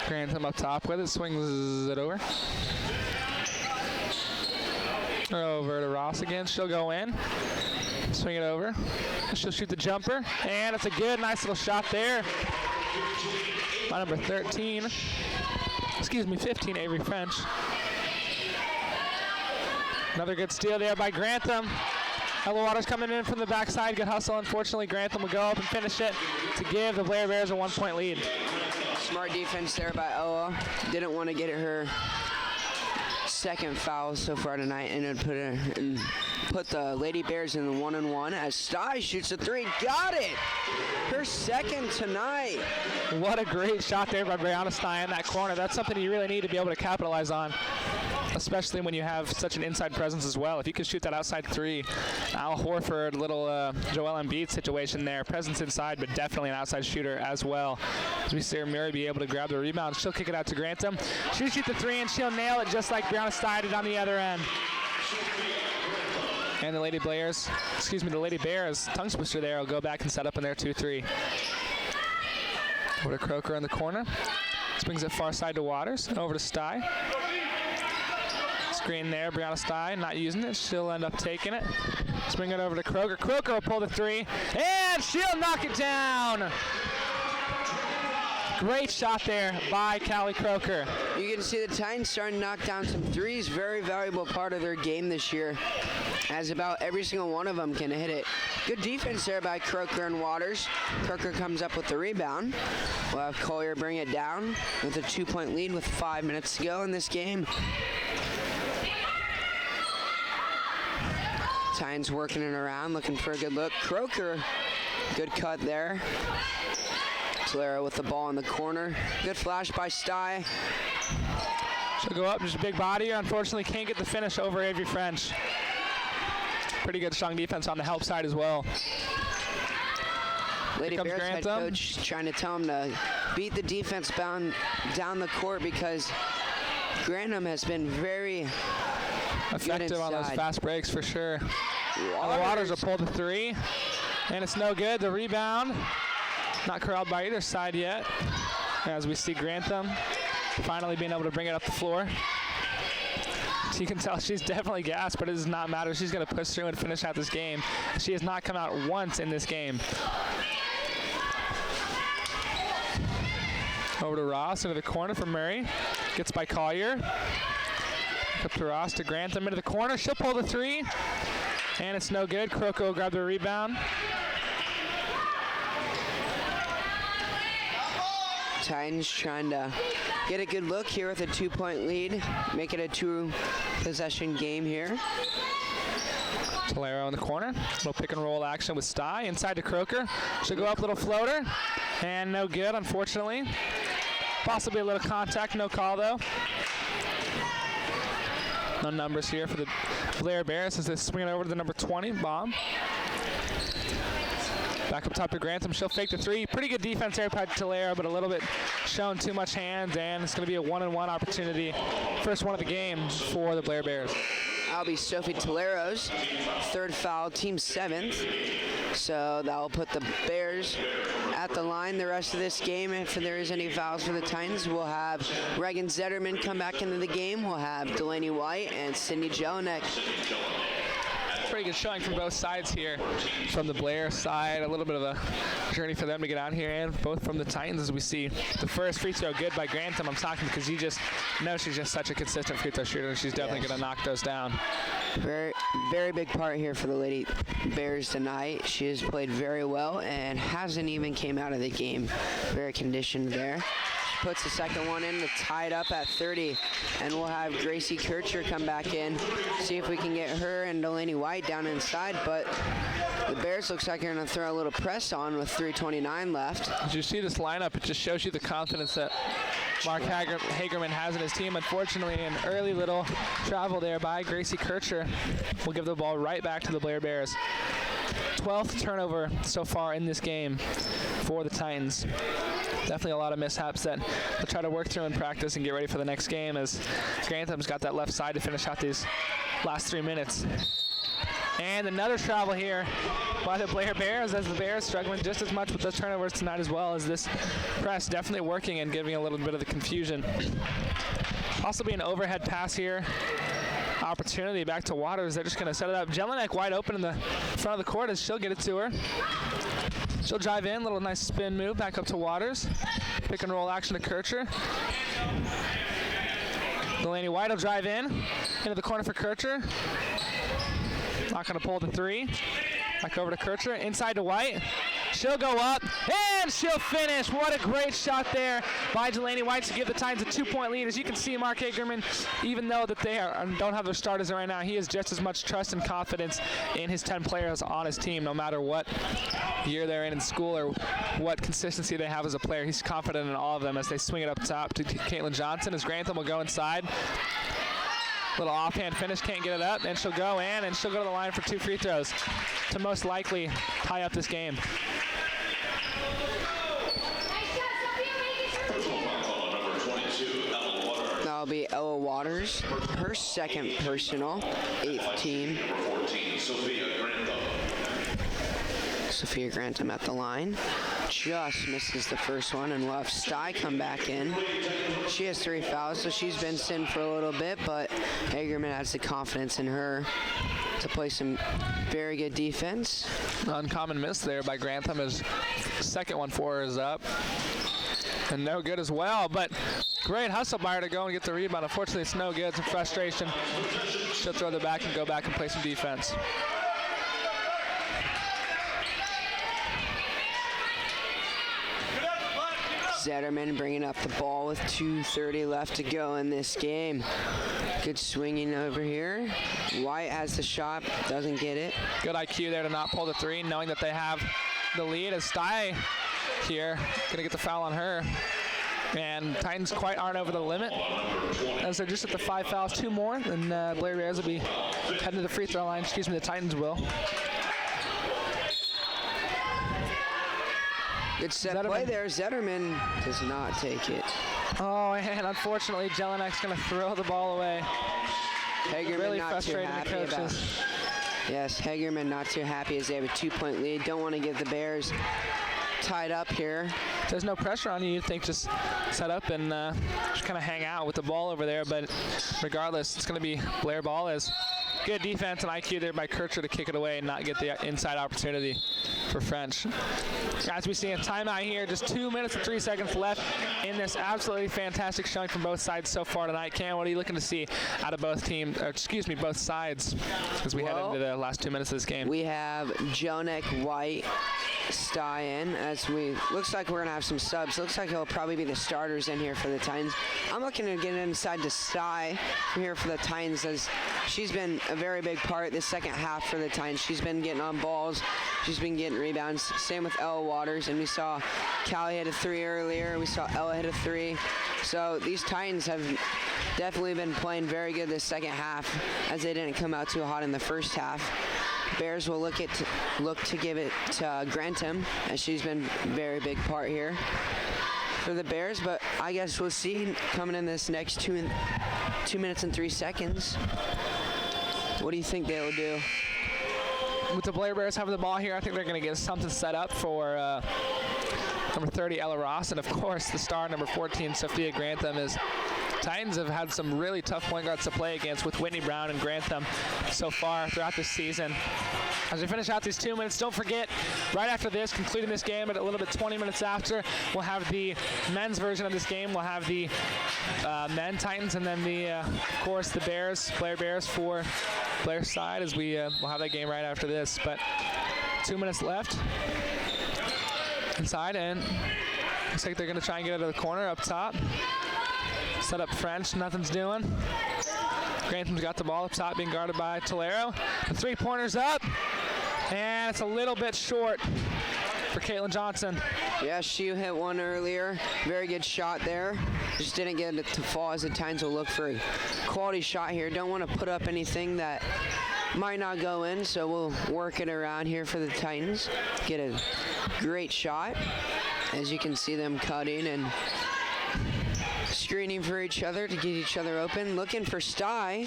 Grantham up top with it, swings it over. Over to Ross again. She'll go in. Swing it over. She'll shoot the jumper. And it's a good, nice little shot there by number 13. Excuse me, 15, Avery French. Another good steal there by Grantham. Hello Waters coming in from the backside. Good hustle. Unfortunately, Grantham will go up and finish it to give the Blair Bears a 1-point lead. Smart defense there by Ella. Didn't want to get her second foul so far tonight, and it put the Lady Bears in the 1-1 as Sty shoots a three. Got it! Her second tonight. What a great shot there by Brianna Sty in that corner. That's something you really need to be able to capitalize on, especially when you have such an inside presence as well. If you can shoot that outside three, Al Horford, little Joel Embiid situation there. Presence inside, but definitely an outside shooter as well. As we see Murray be able to grab the rebound. She'll kick it out to Grantham. She'll shoot the three, and she'll nail it just like Brianna Sty did on the other end. And the Lady Bears, tongue twister there, will go back and set up in their 2-3. Over to Croker in the corner. Swings it far side to Waters. Over to Sty. Screen there, Brianna Sty not using it. She'll end up taking it. Swing it over to Croker. Croker will pull the three, and she'll knock it down. Great shot there by Callie Croker. You can see the Titans starting to knock down some threes. Very valuable part of their game this year, as about every single one of them can hit it. Good defense there by Croker and Waters. Croker comes up with the rebound. We'll have Collier bring it down with a 2-point lead with 5 minutes to go in this game. Titans working it around, looking for a good look. Croker, good cut there. Tolera with the ball in the corner. Good flash by Sty. She'll go up, just a big body. Unfortunately, can't get the finish over Avery French. Pretty good, strong defense on the help side as well. Lady Bears head coach trying to tell him to beat the defense down the court because Grantham has been very effective on those fast breaks for sure. Waters will pull the three, and it's no good. The rebound, not corralled by either side yet. As we see Grantham finally being able to bring it up the floor. So you can tell she's definitely gassed, but it does not matter. She's going to push through and finish out this game. She has not come out once in this game. Over to Ross into the corner for Murray. Gets by Collier. Up to Ross to Grantham into the corner. She'll pull the three, and it's no good. Croco will grab the rebound. Titans trying to get a good look here with a 2-point lead. Make it a 2-possession game here. Tolero in the corner. Little pick and roll action with Sty. Inside to Croker. She'll go up, little floater. And no good, unfortunately. Possibly a little contact, no call though. No numbers here for the Blair Bears as they swing it over to the number 20, Bomb. Back up top to Grantham. She'll fake the three. Pretty good defense there by Tolero, but a little bit showing too much hands, and it's going to be a 1-on-1 opportunity. First one of the game for the Blair Bears. That'll be Sophie Tolero's third foul, team 7th. So that'll put the Bears at the line the rest of this game. If there is any fouls for the Titans, we'll have Reagan Zetterman come back into the game. We'll have Delaney White and Sydney Jelinek. Pretty good showing from both sides here. From the Blair side, a little bit of a journey for them to get out here, and both from the Titans as we see the first free throw good by Grantham. I'm talking because you just know she's just such a consistent free throw shooter, and she's definitely going to knock those down. Very, very big part here for the Lady Bears tonight. She has played very well and hasn't even came out of the game. Very conditioned there. Puts the second one in to tie it up at 30, and we'll have Gracie Kircher come back in, see if we can get her and Delaney White down inside, but the Bears looks like they're going to throw a little press on with 3:29 left. As you see this lineup, it just shows you the confidence that Mark Hagerman has in his team. Unfortunately, an early little travel there by Gracie Kircher will give the ball right back to the Blair Bears. 12th turnover so far in this game for the Titans. Definitely a lot of mishaps that they'll try to work through in practice and get ready for the next game, as Grantham's got that left side to finish out these last 3 minutes. And another travel here by the Blair Bears, as the Bears struggling just as much with those turnovers tonight as well, as this press definitely working and giving a little bit of the confusion. Also be an overhead pass here opportunity back to Waters. They're just going to set it up. Jelinek wide open in the front of the court as she'll get it to her. She'll drive in, little nice spin move back up to Waters. Pick and roll action to Kircher. Delaney White will drive in into the corner for Kircher. Not going to pull the three. Back over to Kircher, inside to White. She'll go up, and she'll finish. What a great shot there by Delaney White to give the Titans a 2-point lead. As you can see, Mark Hagerman, even though that they don't have their starters right now, he has just as much trust and confidence in his 10 players on his team, no matter what year they're in school or what consistency they have as a player. He's confident in all of them as they swing it up top to Caitlin Johnson, as Grantham will go inside. Little offhand finish, can't get it up, and she'll go in, and she'll go to the line for 2 free throws to most likely tie up this game. That'll be Ella Waters, her second personal, 8th team. Sophia Grantham at the line. Just misses the first one, and we'll have Sty come back in. She has 3 fouls, so she's been sitting for a little bit, but Hagerman has the confidence in her to play some very good defense. Uncommon miss there by Grantham. His second one for her is up. And no good as well, but great hustle by her to go and get the rebound. Unfortunately, it's no good. Some frustration. She'll throw the back and go back and play some defense. Zetterman bringing up the ball with 2:30 left to go in this game. Good swinging over here. White has the shot, doesn't get it. Good IQ there to not pull the three, knowing that they have the lead. As Sty here, gonna get the foul on her. And Titans quite aren't over the limit, as they're just at the 5 fouls, 2 more, and Blair Bears will be heading to the free throw line. Excuse me, the Titans will. Good set play there. Zetterman does not take it. Oh, and unfortunately, Jelinek's going to throw the ball away. Hagerman really not frustrating too happy the coaches. Yes, Hagerman not too happy as they have a 2-point lead. Don't want to get the Bears tied up here. There's no pressure on you. You'd think just set up and just kind of hang out with the ball over there. But regardless, it's going to be Blair ball. As good defense and IQ there by Kircher to kick it away and not get the inside opportunity for French. As we see a timeout here, just 2 minutes and 3 seconds left in this absolutely fantastic showing from both sides so far tonight. Cam, what are you looking to see out of both teams, or excuse me, both sides as we head into the last 2 minutes of this game? We have Jelinek, White, Sty in, as looks like we're gonna have some subs. Looks like it'll probably be the starters in here for the Titans. I'm looking to get inside to Sty here for the Titans, as she's been a very big part this second half for the Titans. She's been getting on balls, she's been getting rebounds. Same with Ella Waters, and we saw Callie hit a 3 earlier. We saw Ella hit a 3. So these Titans have definitely been playing very good this second half, as they didn't come out too hot in the first half. Bears will look to give it to Grantham, as she's been a very big part here for the Bears. But I guess we'll see coming in this next 2 minutes and 3 seconds. What do you think they'll do? With the Blair Bears having the ball here, I think they're going to get something set up for number 30, Ella Ross, and of course the star, number 14, Sophia Grantham. Is Titans have had some really tough point guards to play against with Whitney Brown and Grantham so far throughout this season. As we finish out these 2 minutes, don't forget, right after this, concluding this game, but a little bit 20 minutes after, we'll have the men's version of this game. We'll have the men Titans, and then of course, the Bears, Blair Bears for Blair's side, as we'll have that game right after this. But 2 minutes left inside, and looks like they're going to try and get it to the corner up top. Set up French, nothing's doing. Grantham's got the ball up top, being guarded by Tolero. The 3-pointer's up, and it's a little bit short for Caitlin Johnson. Yeah, she hit one earlier. Very good shot there. Just didn't get it to fall, as the Titans will look for a quality shot here. Don't want to put up anything that might not go in, so we'll work it around here for the Titans. Get a great shot. As you can see them cutting and screening for each other to get each other open. Looking for Sty.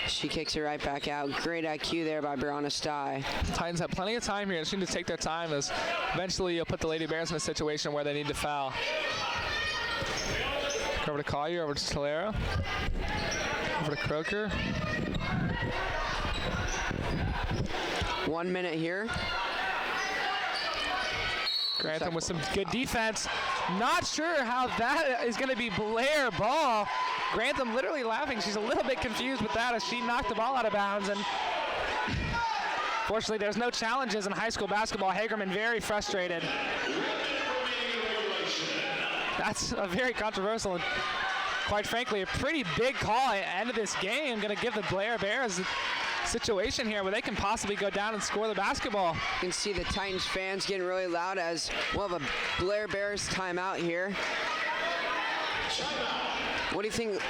She kicks it right back out. Great IQ there by Brianna Sty. Titans have plenty of time here. They seem to take their time, as eventually you'll put the Lady Bears in a situation where they need to foul. Over to Collier, over to Tolero. Over to Croker. 1 minute here. Grantham with some good defense. Not sure how that is going to be Blair ball. Grantham literally laughing. She's a little bit confused with that as she knocked the ball out of bounds. And fortunately, there's no challenges in high school basketball. Hagerman very frustrated. That's a very controversial and, quite frankly, a pretty big call at the end of this game. Going to give the Blair Bears a situation here where they can possibly go down and score the basketball. You can see the Titans fans getting really loud as we'll have a Blair Bears timeout here. What do you think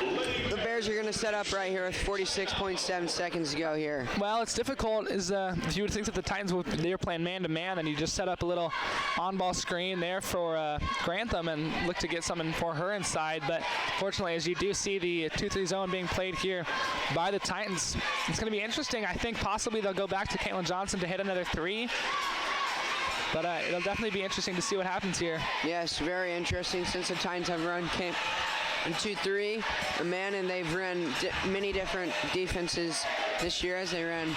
the Bears are going to set up right here with 46.7 seconds to go here? Well, it's difficult if you would think that the Titans they're playing man-to-man, and you just set up a little on-ball screen there for Grantham and look to get something for her inside. But fortunately, as you do see the 2-3 zone being played here by the Titans, it's going to be interesting. I think possibly they'll go back to Caitlin Johnson to hit another three. But it'll definitely be interesting to see what happens here. Yes, very interesting since the Titans have run in 2-3 a man, and they've run many different defenses this year as they ran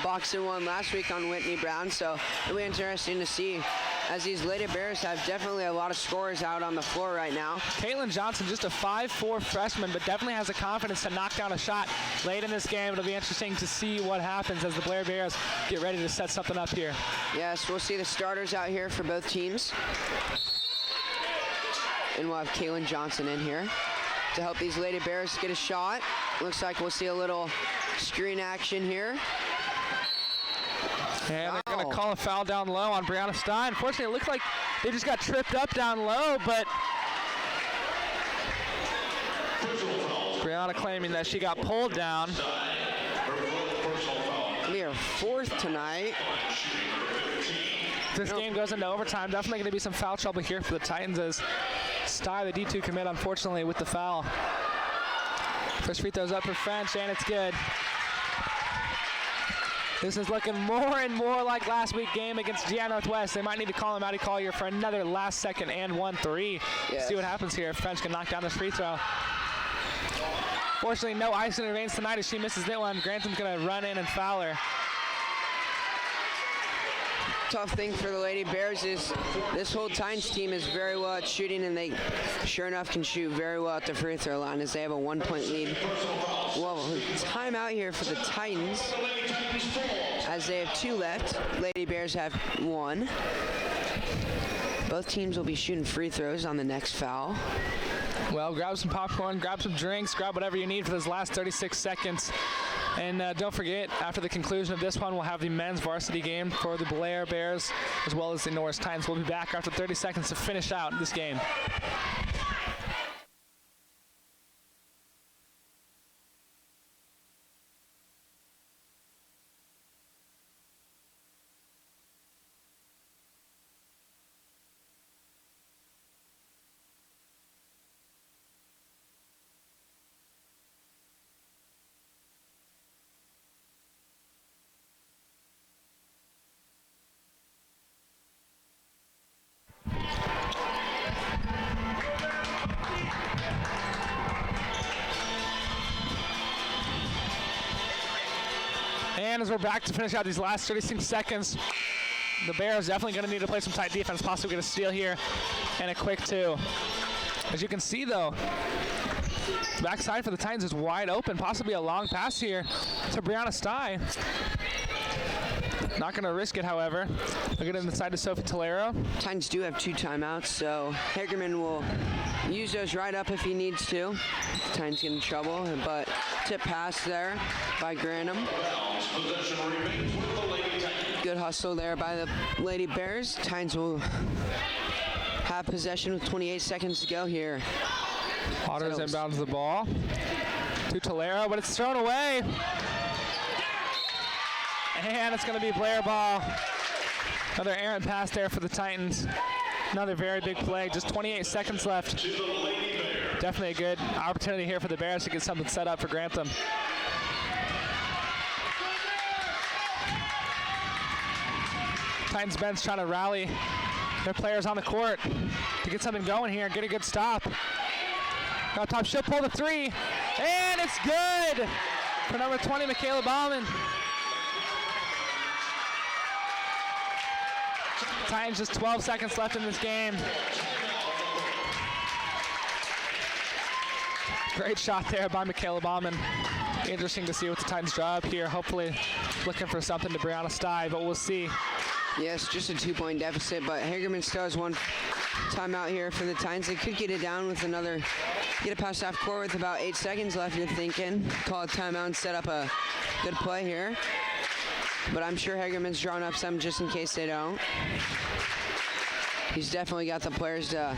box and one last week on Whitney Brown. So it'll be interesting to see as these Lady Bears have definitely a lot of scorers out on the floor right now. Caitlin Johnson, just a 5'4" freshman, but definitely has the confidence to knock down a shot late in this game. It'll be interesting to see what happens as the Blair Bears get ready to set something up here. Yes, we'll see the starters out here for both teams. And we'll have Caitlin Johnson in here to help these Lady Bears get a shot. Looks like we'll see a little screen action here. And they're going to call a foul down low on Brianna Stein. Unfortunately, it looks like they just got tripped up down low, but Brianna claiming that she got pulled down. It'll be her fourth tonight. This game goes into overtime. Definitely going to be some foul trouble here for the Titans as Stein, the D2 commit, unfortunately, with the foul. First free throw's up for French, and it's good. This is looking more and more like last week's game against GI Northwest. They might need to call him out of Collier for another last second and 1-3. Yes. See what happens here if French can knock down this free throw. Fortunately, no ice in her veins tonight as she misses that one. Grantham's going to run in and foul her. Tough thing for the Lady Bears is this whole Titans team is very well at shooting, and they sure enough can shoot very well at the free throw line as they have a 1-point lead. Well, timeout here for the Titans as they have 2 left. Lady Bears have 1. Both teams will be shooting free throws on the next foul. Well, grab some popcorn, grab some drinks, grab whatever you need for those last 36 seconds. And don't forget, after the conclusion of this one, we'll have the men's varsity game for the Blair Bears as well as the Norris Titans. We'll be back after 30 seconds to finish out this game. And as we're back to finish out these last 36 seconds, the Bears definitely going to need to play some tight defense, possibly get a steal here and a quick 2. As you can see, though, the backside for the Titans is wide open, possibly a long pass here to Brianna Stein. Not going to risk it, however. Look at it inside to Sophie Tolero. Titans do have 2 timeouts, so Hagerman will use those right up if he needs to. Titans get in trouble, but tip pass there by Grantham. Good hustle there by the Lady Bears. Titans will have possession with 28 seconds to go here. Waters inbounds the ball to Tolero, but it's thrown away. And it's going to be Blair ball. Another errant pass there for the Titans. Another very big play. Just 28 seconds left. Definitely a good opportunity here for the Bears to get something set up for Grantham. Titans bench trying to rally their players on the court to get something going here, get a good stop. Got top, she'll pull the three, and it's good for number 20, Michaela Bauman. Titans just 12 seconds left in this game. Great shot there by Michaela Bauman. Interesting to see what the Titans draw up here. Hopefully looking for something to Brianna Stye, but we'll see. Yes, just a 2-point deficit, but Hagerman still has one timeout here for the Titans. They could get it down with another, get it past half court with about 8 seconds left, you're thinking. Call a timeout and set up a good play here. But I'm sure Hagerman's drawn up some just in case they don't. He's definitely got the players to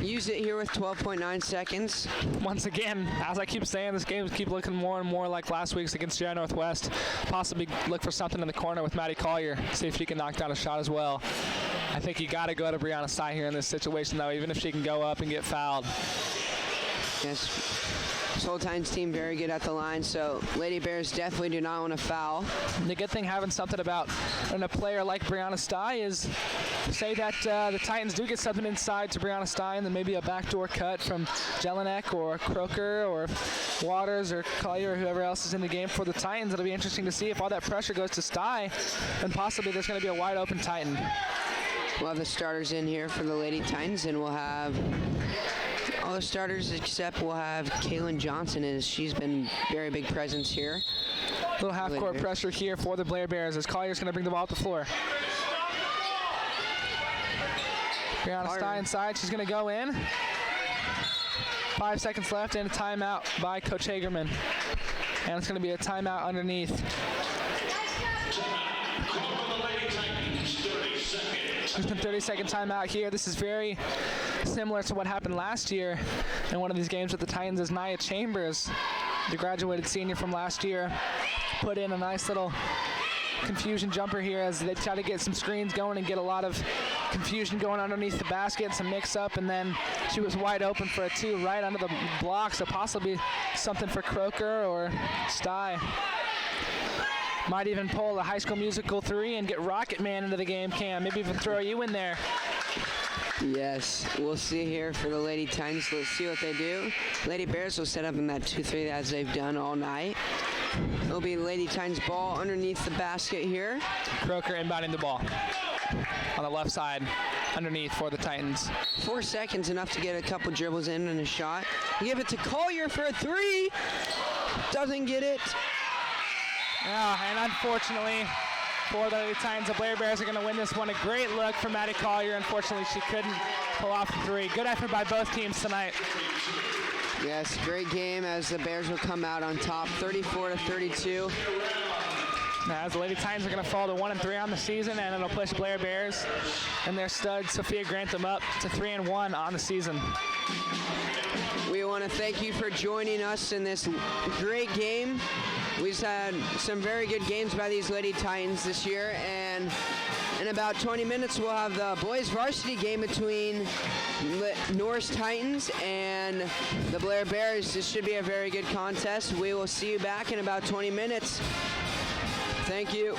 use it here with 12.9 seconds. Once again, as I keep saying, this game keep looking more and more like last week's against Jaya Northwest. Possibly look for something in the corner with Maddie Collier, see if she can knock down a shot as well. I think you got to go to Brianna Stye here in this situation, though, even if she can go up and get fouled. Yes. This whole Titans team very good at the line, so Lady Bears definitely do not want to foul. The good thing having something about a player like Brianna Stye is, say that the Titans do get something inside to Brianna Stye, and then maybe a backdoor cut from Jelinek or Croker or Waters or Collier or whoever else is in the game for the Titans. It'll be interesting to see if all that pressure goes to Stye, and possibly there's going to be a wide open Titan. We'll have the starters in here for the Lady Titans, and we'll have all the starters except we'll have Kaylin Johnson, as she's been very big presence here. Little half-court pressure here for the Blair Bears as Collier's going to bring the ball up the floor. Brianna Stye inside. She's going to go in. 5 seconds left and a timeout by Coach Hagerman. And it's going to be a timeout underneath. There's been 30-second timeout here. This is very similar to what happened last year in one of these games with the Titans, as Nia Chambers, the graduated senior from last year, put in a nice little confusion jumper here as they try to get some screens going and get a lot of confusion going underneath the basket, some mix-up, and then she was wide open for a two right under the block, so possibly something for Croker or Stye. Might even pull a High School Musical 3 and get Rocket Man into the game, Cam. Maybe even throw you in there. Yes, we'll see here for the Lady Titans. Let's see what they do. Lady Bears will set up in that 2-3 as they've done all night. It'll be Lady Titans ball underneath the basket here. Croker inbounding the ball on the left side underneath for the Titans. 4 seconds, enough to get a couple dribbles in and a shot. You give it to Collier for a three. Doesn't get it. And unfortunately for the Lady Titans, the Blair Bears are going to win this one. A great look from Maddie Collier. Unfortunately, she couldn't pull off the three. Good effort by both teams tonight. Yes, great game as the Bears will come out on top, 34-32. Now, as the Lady Titans are going to fall to 1-3 on the season, and it'll push Blair Bears and their stud Sophia Grantham up to 3-1 on the season. We want to thank you for joining us in this great game. We've had some very good games by these Lady Titans this year, and in about 20 minutes we'll have the boys varsity game between Norris Titans and the Blair Bears. This should be a very good contest. We will see you back in about 20 minutes. Thank you.